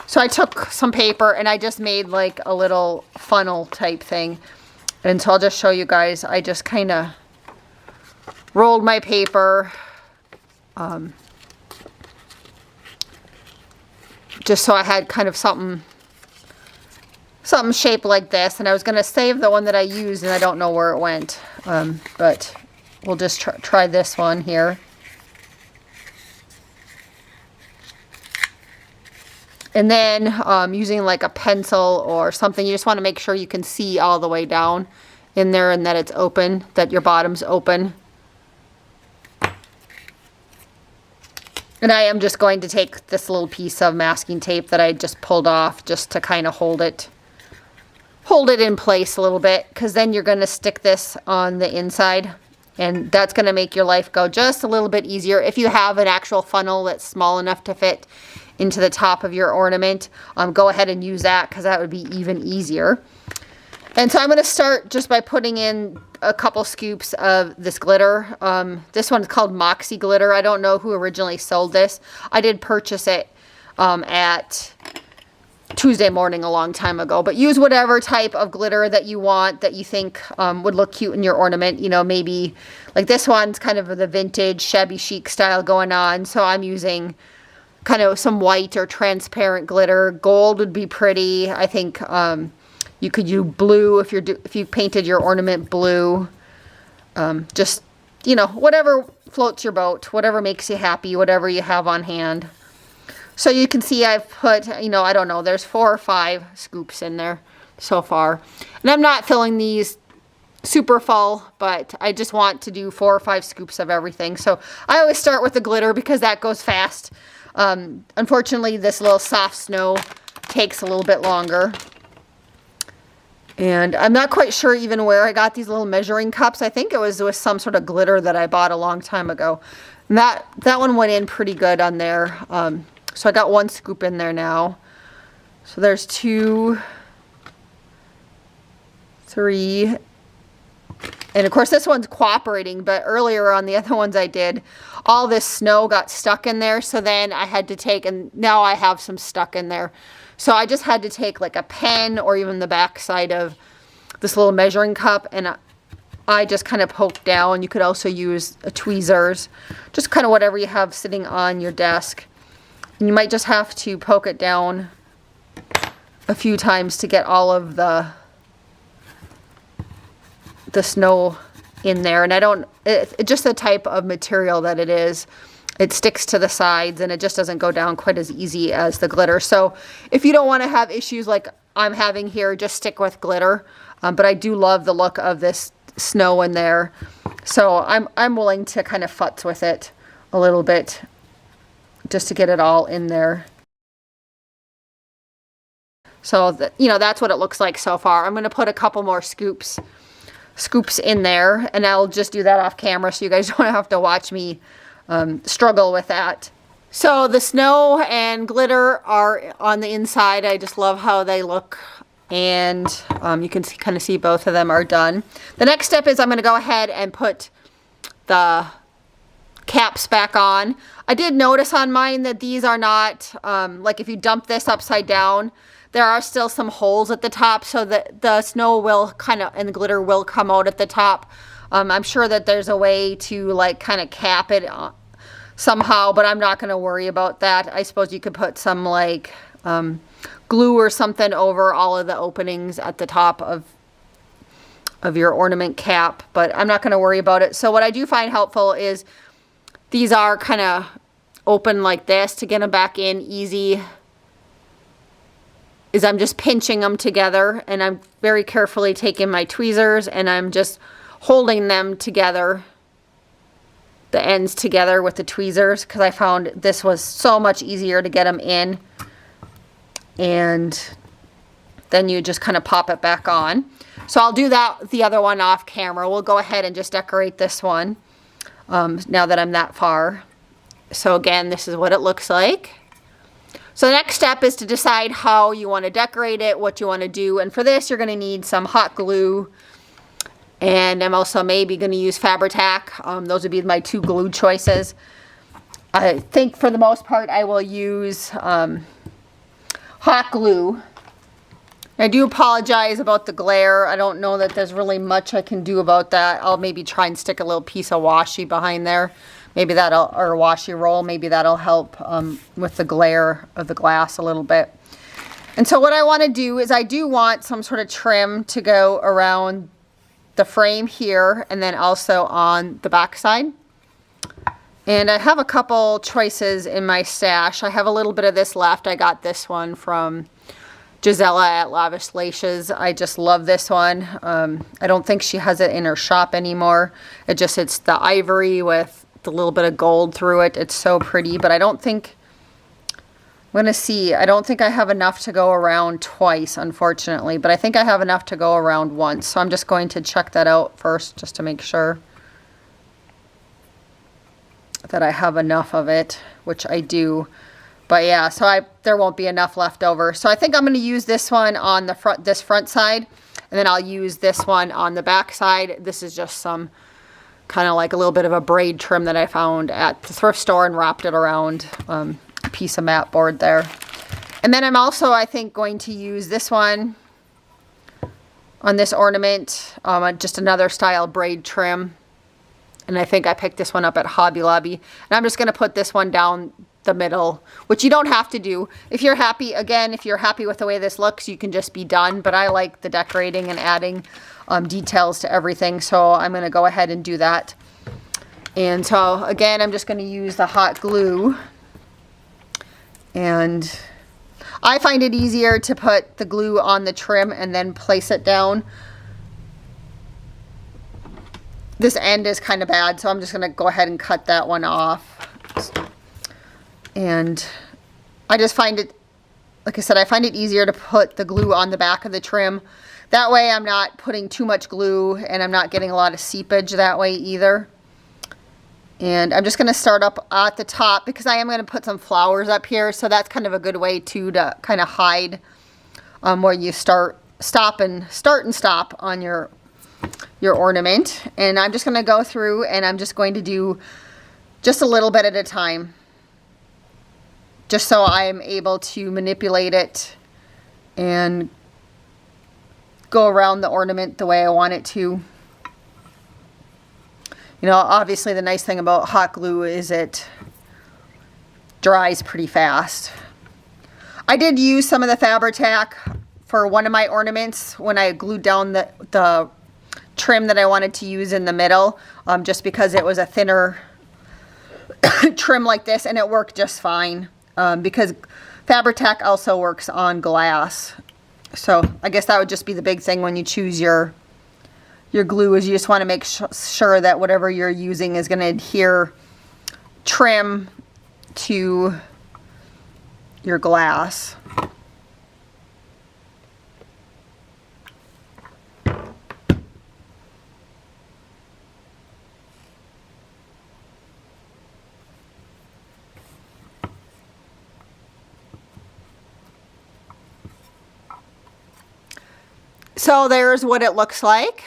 so I took some paper and I just made like a little funnel type thing. And so I'll just show you guys. I just kind of rolled my paper just so I had kind of something shaped like this. And I was going to save the one that I used, and I don't know where it went. But we'll just try this one here. And then using like a pencil or something, you just want to make sure you can see all the way down in there and that it's open, that your bottom's open. And I am just going to take this little piece of masking tape that I just pulled off just to kind of hold it in place a little bit, because then you're going to stick this on the inside, and that's going to make your life go just a little bit easier. If you have an actual funnel that's small enough to fit into the top of your ornament, go ahead and use that, because that would be even easier. And so I'm going to start just by putting in a couple scoops of this glitter. This one's called Moxie glitter. I don't know who originally sold this. I did purchase it at Tuesday Morning a long time ago. But use whatever type of glitter that you want, that you think would look cute in your ornament. You know, maybe like this one's kind of the vintage shabby chic style going on. So I'm using kind of some white or transparent glitter. Gold would be pretty. I think you could use blue if you painted your ornament blue. Just, you know, whatever floats your boat, whatever makes you happy, whatever you have on hand. So you can see I've put, you know, I don't know, there's 4 or 5 scoops in there so far. And I'm not filling these super full, but I just want to do 4 or 5 scoops of everything. So I always start with the glitter because that goes fast. Unfortunately, this little soft snow takes a little bit longer. And I'm not quite sure even where I got these little measuring cups. I think it was with some sort of glitter that I bought a long time ago. And that one went in pretty good on there. So I got 1 scoop in there now. So there's 2, 3, and of course this one's cooperating, but earlier on the other ones I did, all this snow got stuck in there. So then I had to take, and now I have some stuck in there. So I just had to take like a pen or even the back side of this little measuring cup, and I just kind of poke down. You could also use tweezers, just kind of whatever you have sitting on your desk. And you might just have to poke it down a few times to get all of the snow in there. And it's just the type of material that it is. It sticks to the sides and it just doesn't go down quite as easy as the glitter. So if you don't want to have issues like I'm having here, just stick with glitter. But I do love the look of this snow in there. So I'm willing to kind of futz with it a little bit just to get it all in there. So that's what it looks like so far. I'm going to put a couple more scoops in there, and I'll just do that off camera so you guys don't have to watch me struggle with that. So the snow and glitter are on the inside. I just love how they look, and you can kind of see both of them are done. The next step is I'm going to go ahead and put the caps back on. I did notice on mine that these are not, like if you dump this upside down, there are still some holes at the top, so that the snow will and the glitter will come out at the top. I'm sure that there's a way to like kind of cap it somehow, but I'm not going to worry about that. I suppose you could put some like glue or something over all of the openings at the top of your ornament cap, but I'm not going to worry about it. So what I do find helpful is these are kind of open like this. To get them back in easy is I'm just pinching them together, and I'm very carefully taking my tweezers and I'm just holding them together, the ends together with the tweezers, because I found this was so much easier to get them in, and then you just kind of pop it back on. So I'll do that, the other one off camera. We'll go ahead and just decorate this one now that I'm that far. So again, this is what it looks like. So the next step is to decide how you want to decorate it, what you want to do. And for this, you're going to need some hot glue. And I'm also maybe going to use Fabri-Tac. Those would be my two glue choices. I think for the most part, I will use hot glue. I do apologize about the glare. I don't know that there's really much I can do about that. I'll maybe try and stick a little piece of washi behind there. Maybe that'll, or a washi roll, maybe that'll help with the glare of the glass a little bit. And so what I want to do is I do want some sort of trim to go around the frame here and then also on the back side. And I have a couple choices in my stash. I have a little bit of this left. I got this one from Gisela at Lavish Laces. I just love this one. I don't think she has it in her shop anymore. It's the ivory with a little bit of gold through it. It's so pretty, but I don't think, I'm going to see, I don't think I have enough to go around twice, unfortunately, but I think I have enough to go around once. So I'm just going to check that out first just to make sure that I have enough of it, which I do. But yeah, so there won't be enough left over. So I think I'm going to use this one on the front side, and then I'll use this one on the back side. This is just some kind of like a little bit of a braid trim that I found at the thrift store and wrapped it around a piece of mat board there. And then I'm also, I think, going to use this one on this ornament, just another style braid trim. And I think I picked this one up at Hobby Lobby. And I'm just going to put this one down the middle, which you don't have to do. If you're happy, again, if you're happy with the way this looks, you can just be done. But I like the decorating and adding details to everything, so I'm going to go ahead and do that. And so again, I'm just going to use the hot glue, and I find it easier to put the glue on the trim and then place it down. This end is kind of bad, so I'm just going to go ahead and cut that one off. And I just find it, like I said, I find it easier to put the glue on the back of the trim. That way I'm not putting too much glue, and I'm not getting a lot of seepage that way either. And I'm just going to start up at the top because I am going to put some flowers up here. So that's kind of a good way too to kind of hide where you start and stop on your ornament. And I'm just going to go through and I'm just going to do just a little bit at a time, just so I'm able to manipulate it and go around the ornament the way I want it to. You know, obviously the nice thing about hot glue is it dries pretty fast. I did use some of the Fabri-Tac for one of my ornaments when I glued down the trim that I wanted to use in the middle, just because it was a thinner trim like this, and it worked just fine, because Fabri-Tac also works on glass. So I guess that would just be the big thing when you choose your glue, is you just want to make sure that whatever you're using is going to adhere trim to your glass. So there's what it looks like.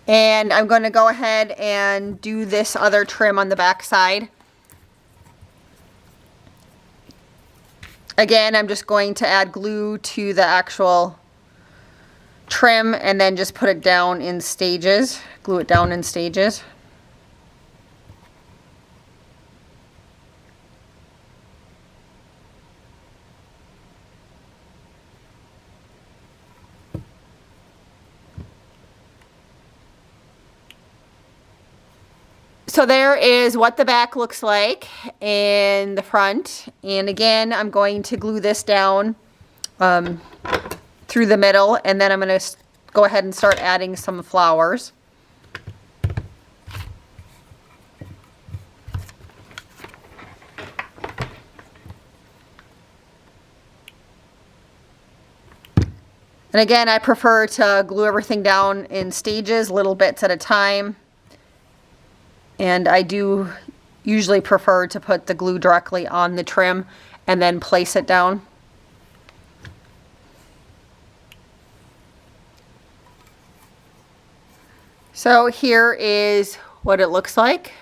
And I'm going to go ahead and do this other trim on the back side. Again, I'm just going to add glue to the actual trim and then just put it down in stages, glue it down in stages. So there is what the back looks like in the front. And again, I'm going to glue this down through the middle, and then I'm going to go ahead and start adding some flowers. And again, I prefer to glue everything down in stages, little bits at a time. And I do usually prefer to put the glue directly on the trim and then place it down. So here is what it looks like.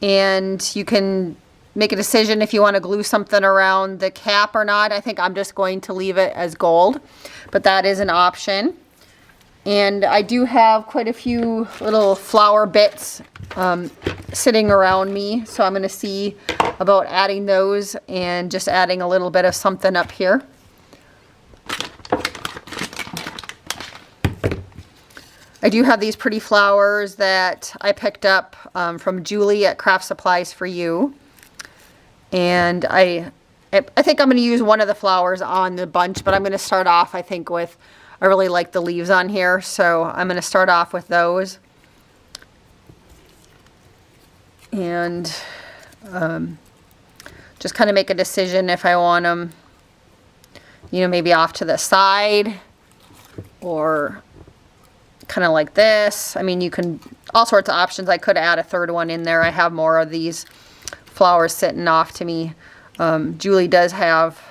And you can make a decision if you want to glue something around the cap or not. I think I'm just going to leave it as gold, but that is an option. And I do have quite a few little flower bits sitting around me, so I'm going to see about adding those and just adding a little bit of something up here. I do have these pretty flowers that I picked up from Julie at Craft Supplies for You. And I think I'm going to use one of the flowers on the bunch, but I'm going to start off, I think, with, I really like the leaves on here, so I'm going to start off with those. And just kind of make a decision if I want them, you know, maybe off to the side or kind of like this. I mean, you can, all sorts of options. I could add a third one in there. I have more of these flowers sitting off to me. Julie does have,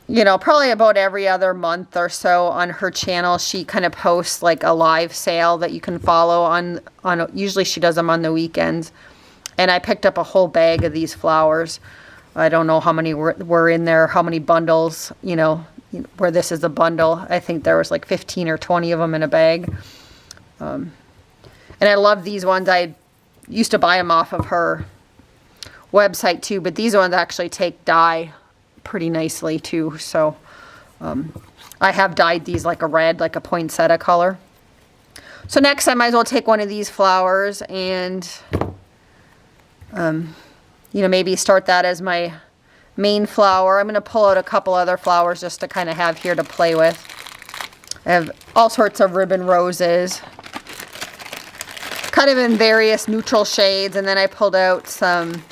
you know, probably about every other month or so on her channel, she kind of posts like a live sale that you can follow on usually she does them on the weekends. And I picked up a whole bag of these flowers. I don't know how many were in there, how many bundles, you know, where this is a bundle. I think there was like 15 or 20 of them in a bag. And I love these ones. I used to buy them off of her website too, but these ones actually take dye pretty nicely too. So I have dyed these like a red, like a poinsettia color. So next I might as well take one of these flowers and you know, maybe start that as my main flower. I'm going to pull out a couple other flowers just to kind of have here to play with. I have all sorts of ribbon roses, kind of in various neutral shades, and then I pulled out some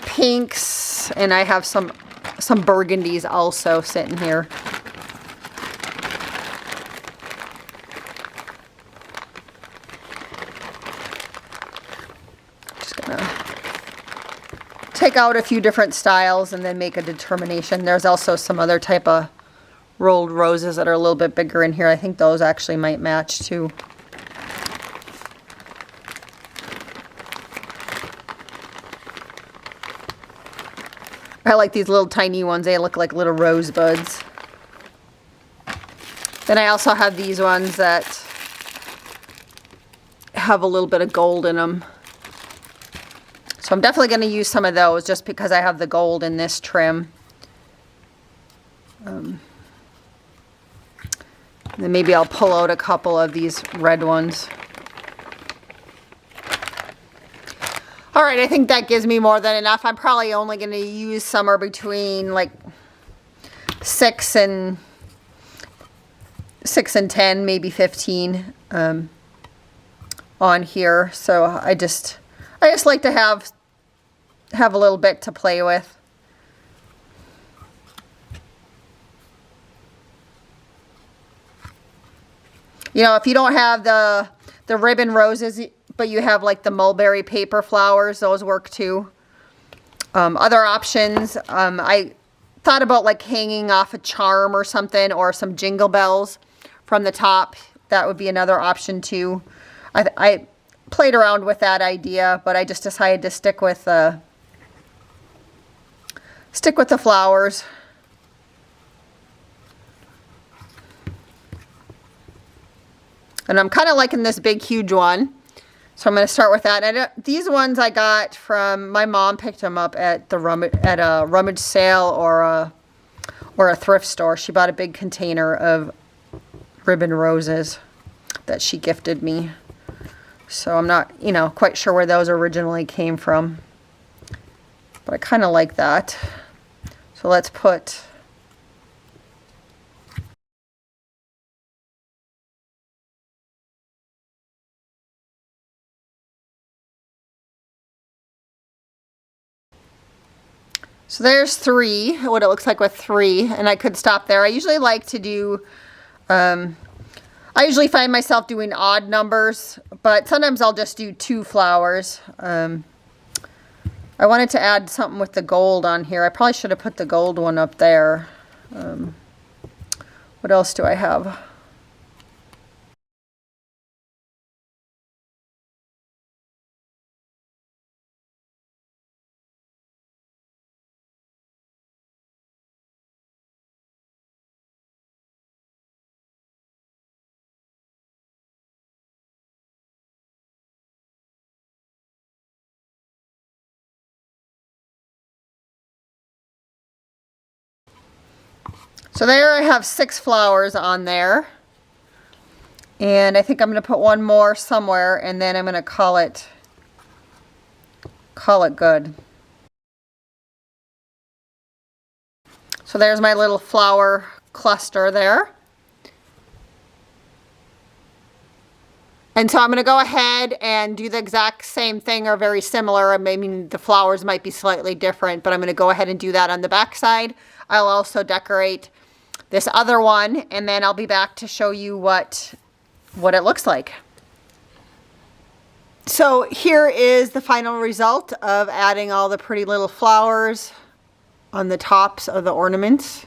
pinks, and I have some burgundies also sitting here. Just gonna take out a few different styles and then make a determination. There's also some other type of rolled roses that are a little bit bigger in here. I think those actually might match too. I like these little tiny ones. They look like little rosebuds. Then I also have these ones that have a little bit of gold in them. So I'm definitely going to use some of those just because I have the gold in this trim. Then maybe I'll pull out a couple of these red ones. All right, I think that gives me more than enough. I'm probably only going to use somewhere between like 6 and 10, maybe 15 on here. So I just like to have a little bit to play with. You know, if you don't have the ribbon roses, but you have like the mulberry paper flowers, those work too. Other options, I thought about like hanging off a charm or something, or some jingle bells from the top. That would be another option too. I played around with that idea, but I just decided to stick with the flowers. And I'm kind of liking this big, huge one. So I'm going to start with that. And these ones I got from, my mom picked them up at a rummage sale or a thrift store. She bought a big container of ribbon roses that she gifted me. So I'm not, you know, quite sure where those originally came from. But I kind of like that. So let's put... So there's 3, what it looks like with 3, and I could stop there. I usually like to do, I usually find myself doing odd numbers, but sometimes I'll just do 2 flowers. I wanted to add something with the gold on here. I probably should have put the gold one up there. What else do I have? So there I have 6 flowers on there. And I think I'm going to put one more somewhere, and then I'm going to call it good. So there's my little flower cluster there. And so I'm going to go ahead and do the exact same thing, or very similar. I mean, the flowers might be slightly different, but I'm going to go ahead and do that on the back side. I'll also decorate this other one, and then I'll be back to show you what it looks like. So here is the final result of adding all the pretty little flowers on the tops of the ornaments.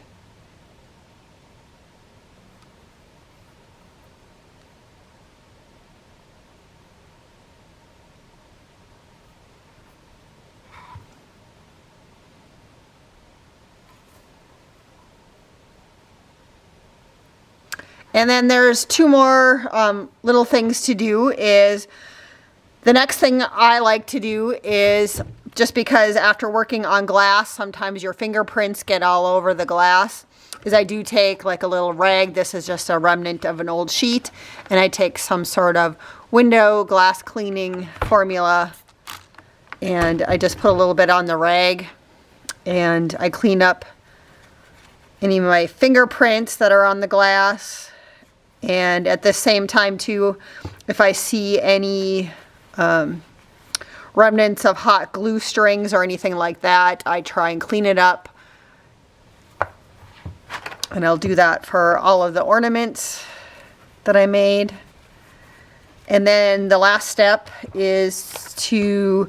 And then there's 2 more little things to do. Is the next thing I like to do is, just because after working on glass, sometimes your fingerprints get all over the glass, is I do take like a little rag. This is just a remnant of an old sheet. And I take some sort of window glass cleaning formula, and I just put a little bit on the rag, and I clean up any of my fingerprints that are on the glass. And at the same time too, if I see any remnants of hot glue strings or anything like that, I try and clean it up. And I'll do that for all of the ornaments that I made. And then the last step is to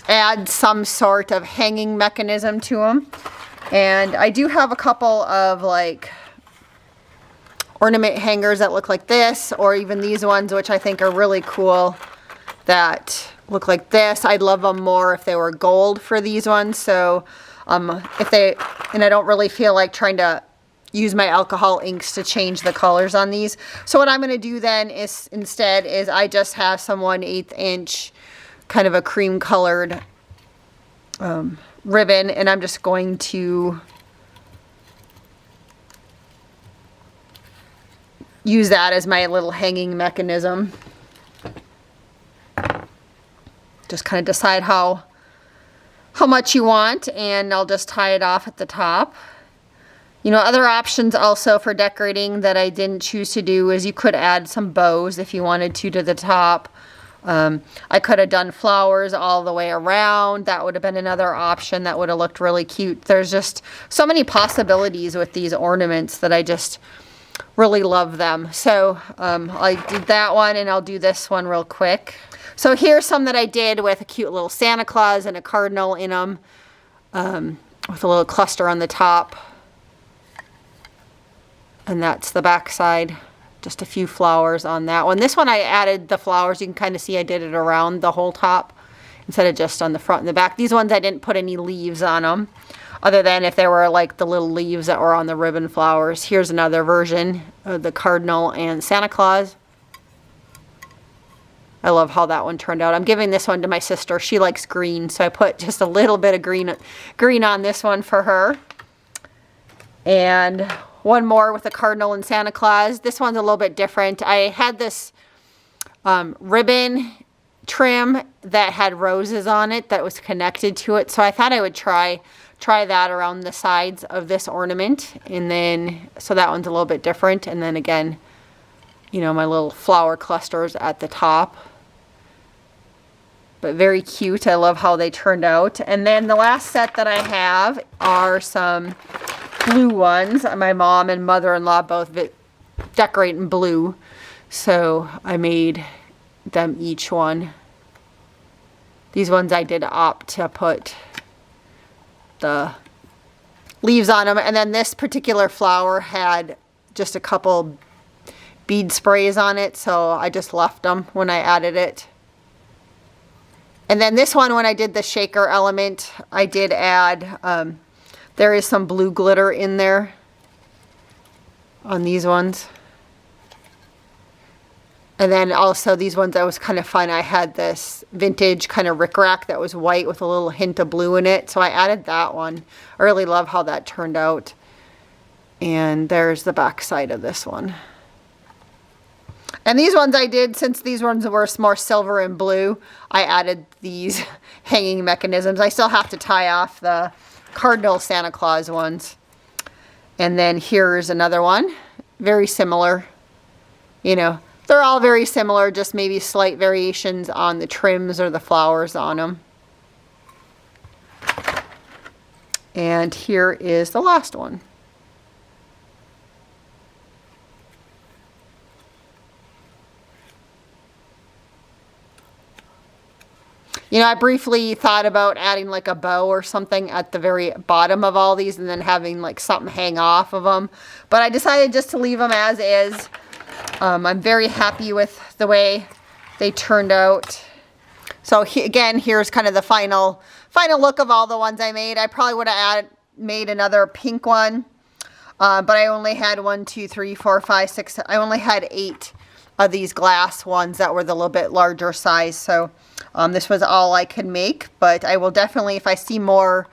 add some sort of hanging mechanism to them. And I do have a couple of like ornament hangers that look like this, or even these ones, which I think are really cool, that look like this. I'd love them more if they were gold for these ones. So And I don't really feel like trying to use my alcohol inks to change the colors on these. So what I'm going to do then is instead is I just have some 1/8 inch kind of a cream colored ribbon, and I'm just going to use that as my little hanging mechanism. Just kind of decide how much you want, and I'll just tie it off at the top. You know, other options also for decorating that I didn't choose to do is you could add some bows if you wanted to the top. I could have done flowers all the way around. That would have been another option that would have looked really cute. There's just so many possibilities with these ornaments that I just really love them. So I did that one, and I'll do this one real quick. So here's some that I did with a cute little Santa Claus and a cardinal in them, with a little cluster on the top. And that's the back side. Just a few flowers on that one. This one I added the flowers. You can kind of see I did it around the whole top instead of just on the front and the back. These ones I didn't put any leaves on them, other than if there were like the little leaves that were on the ribbon flowers. Here's another version of the cardinal and Santa Claus. I love how that one turned out. I'm giving this one to my sister. She likes green, so I put just a little bit of green on this one for her. And one more with the cardinal and Santa Claus. This one's a little bit different. I had this ribbon trim that had roses on it that was connected to it, so I thought I would try that around the sides of this ornament. And then, so that one's a little bit different. And then again, you know, my little flower clusters at the top. But very cute. I love how they turned out. And then the last set that I have are some blue ones. My mom and mother-in-law both decorate in blue, so I made them each one. These ones I did opt to put the leaves on them, and then this particular flower had just a couple bead sprays on it, so I just left them when I added it. And then this one, when I did the shaker element, I did add there is some blue glitter in there on these ones. And then also these ones, that was kind of fun. I had this vintage kind of rickrack that was white with a little hint of blue in it. So I added that one. I really love how that turned out. And there's the back side of this one. And these ones I did, since these ones were more silver and blue, I added these hanging mechanisms. I still have to tie off the cardinal Santa Claus ones. And then here's another one, very similar. You know, they're all very similar, just maybe slight variations on the trims or the flowers on them. And here is the last one. You know, I briefly thought about adding like a bow or something at the very bottom of all these and then having like something hang off of them. But I decided just to leave them as is. I'm very happy with the way they turned out. So again, here's kind of the final look of all the ones I made. I probably would have made another pink one. But I only had 1, 2, 3, 4, 5, 6. I only had 8 of these glass ones that were the little bit larger size. So this was all I could make, but I will definitely, if I see more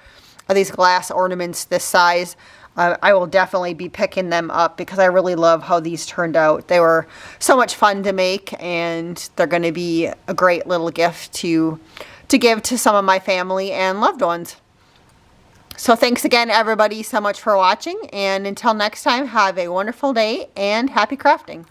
of these glass ornaments this size, I will definitely be picking them up because I really love how these turned out. They were so much fun to make, and they're going to be a great little gift to give to some of my family and loved ones. So thanks again, everybody, so much for watching, and until next time, have a wonderful day and happy crafting.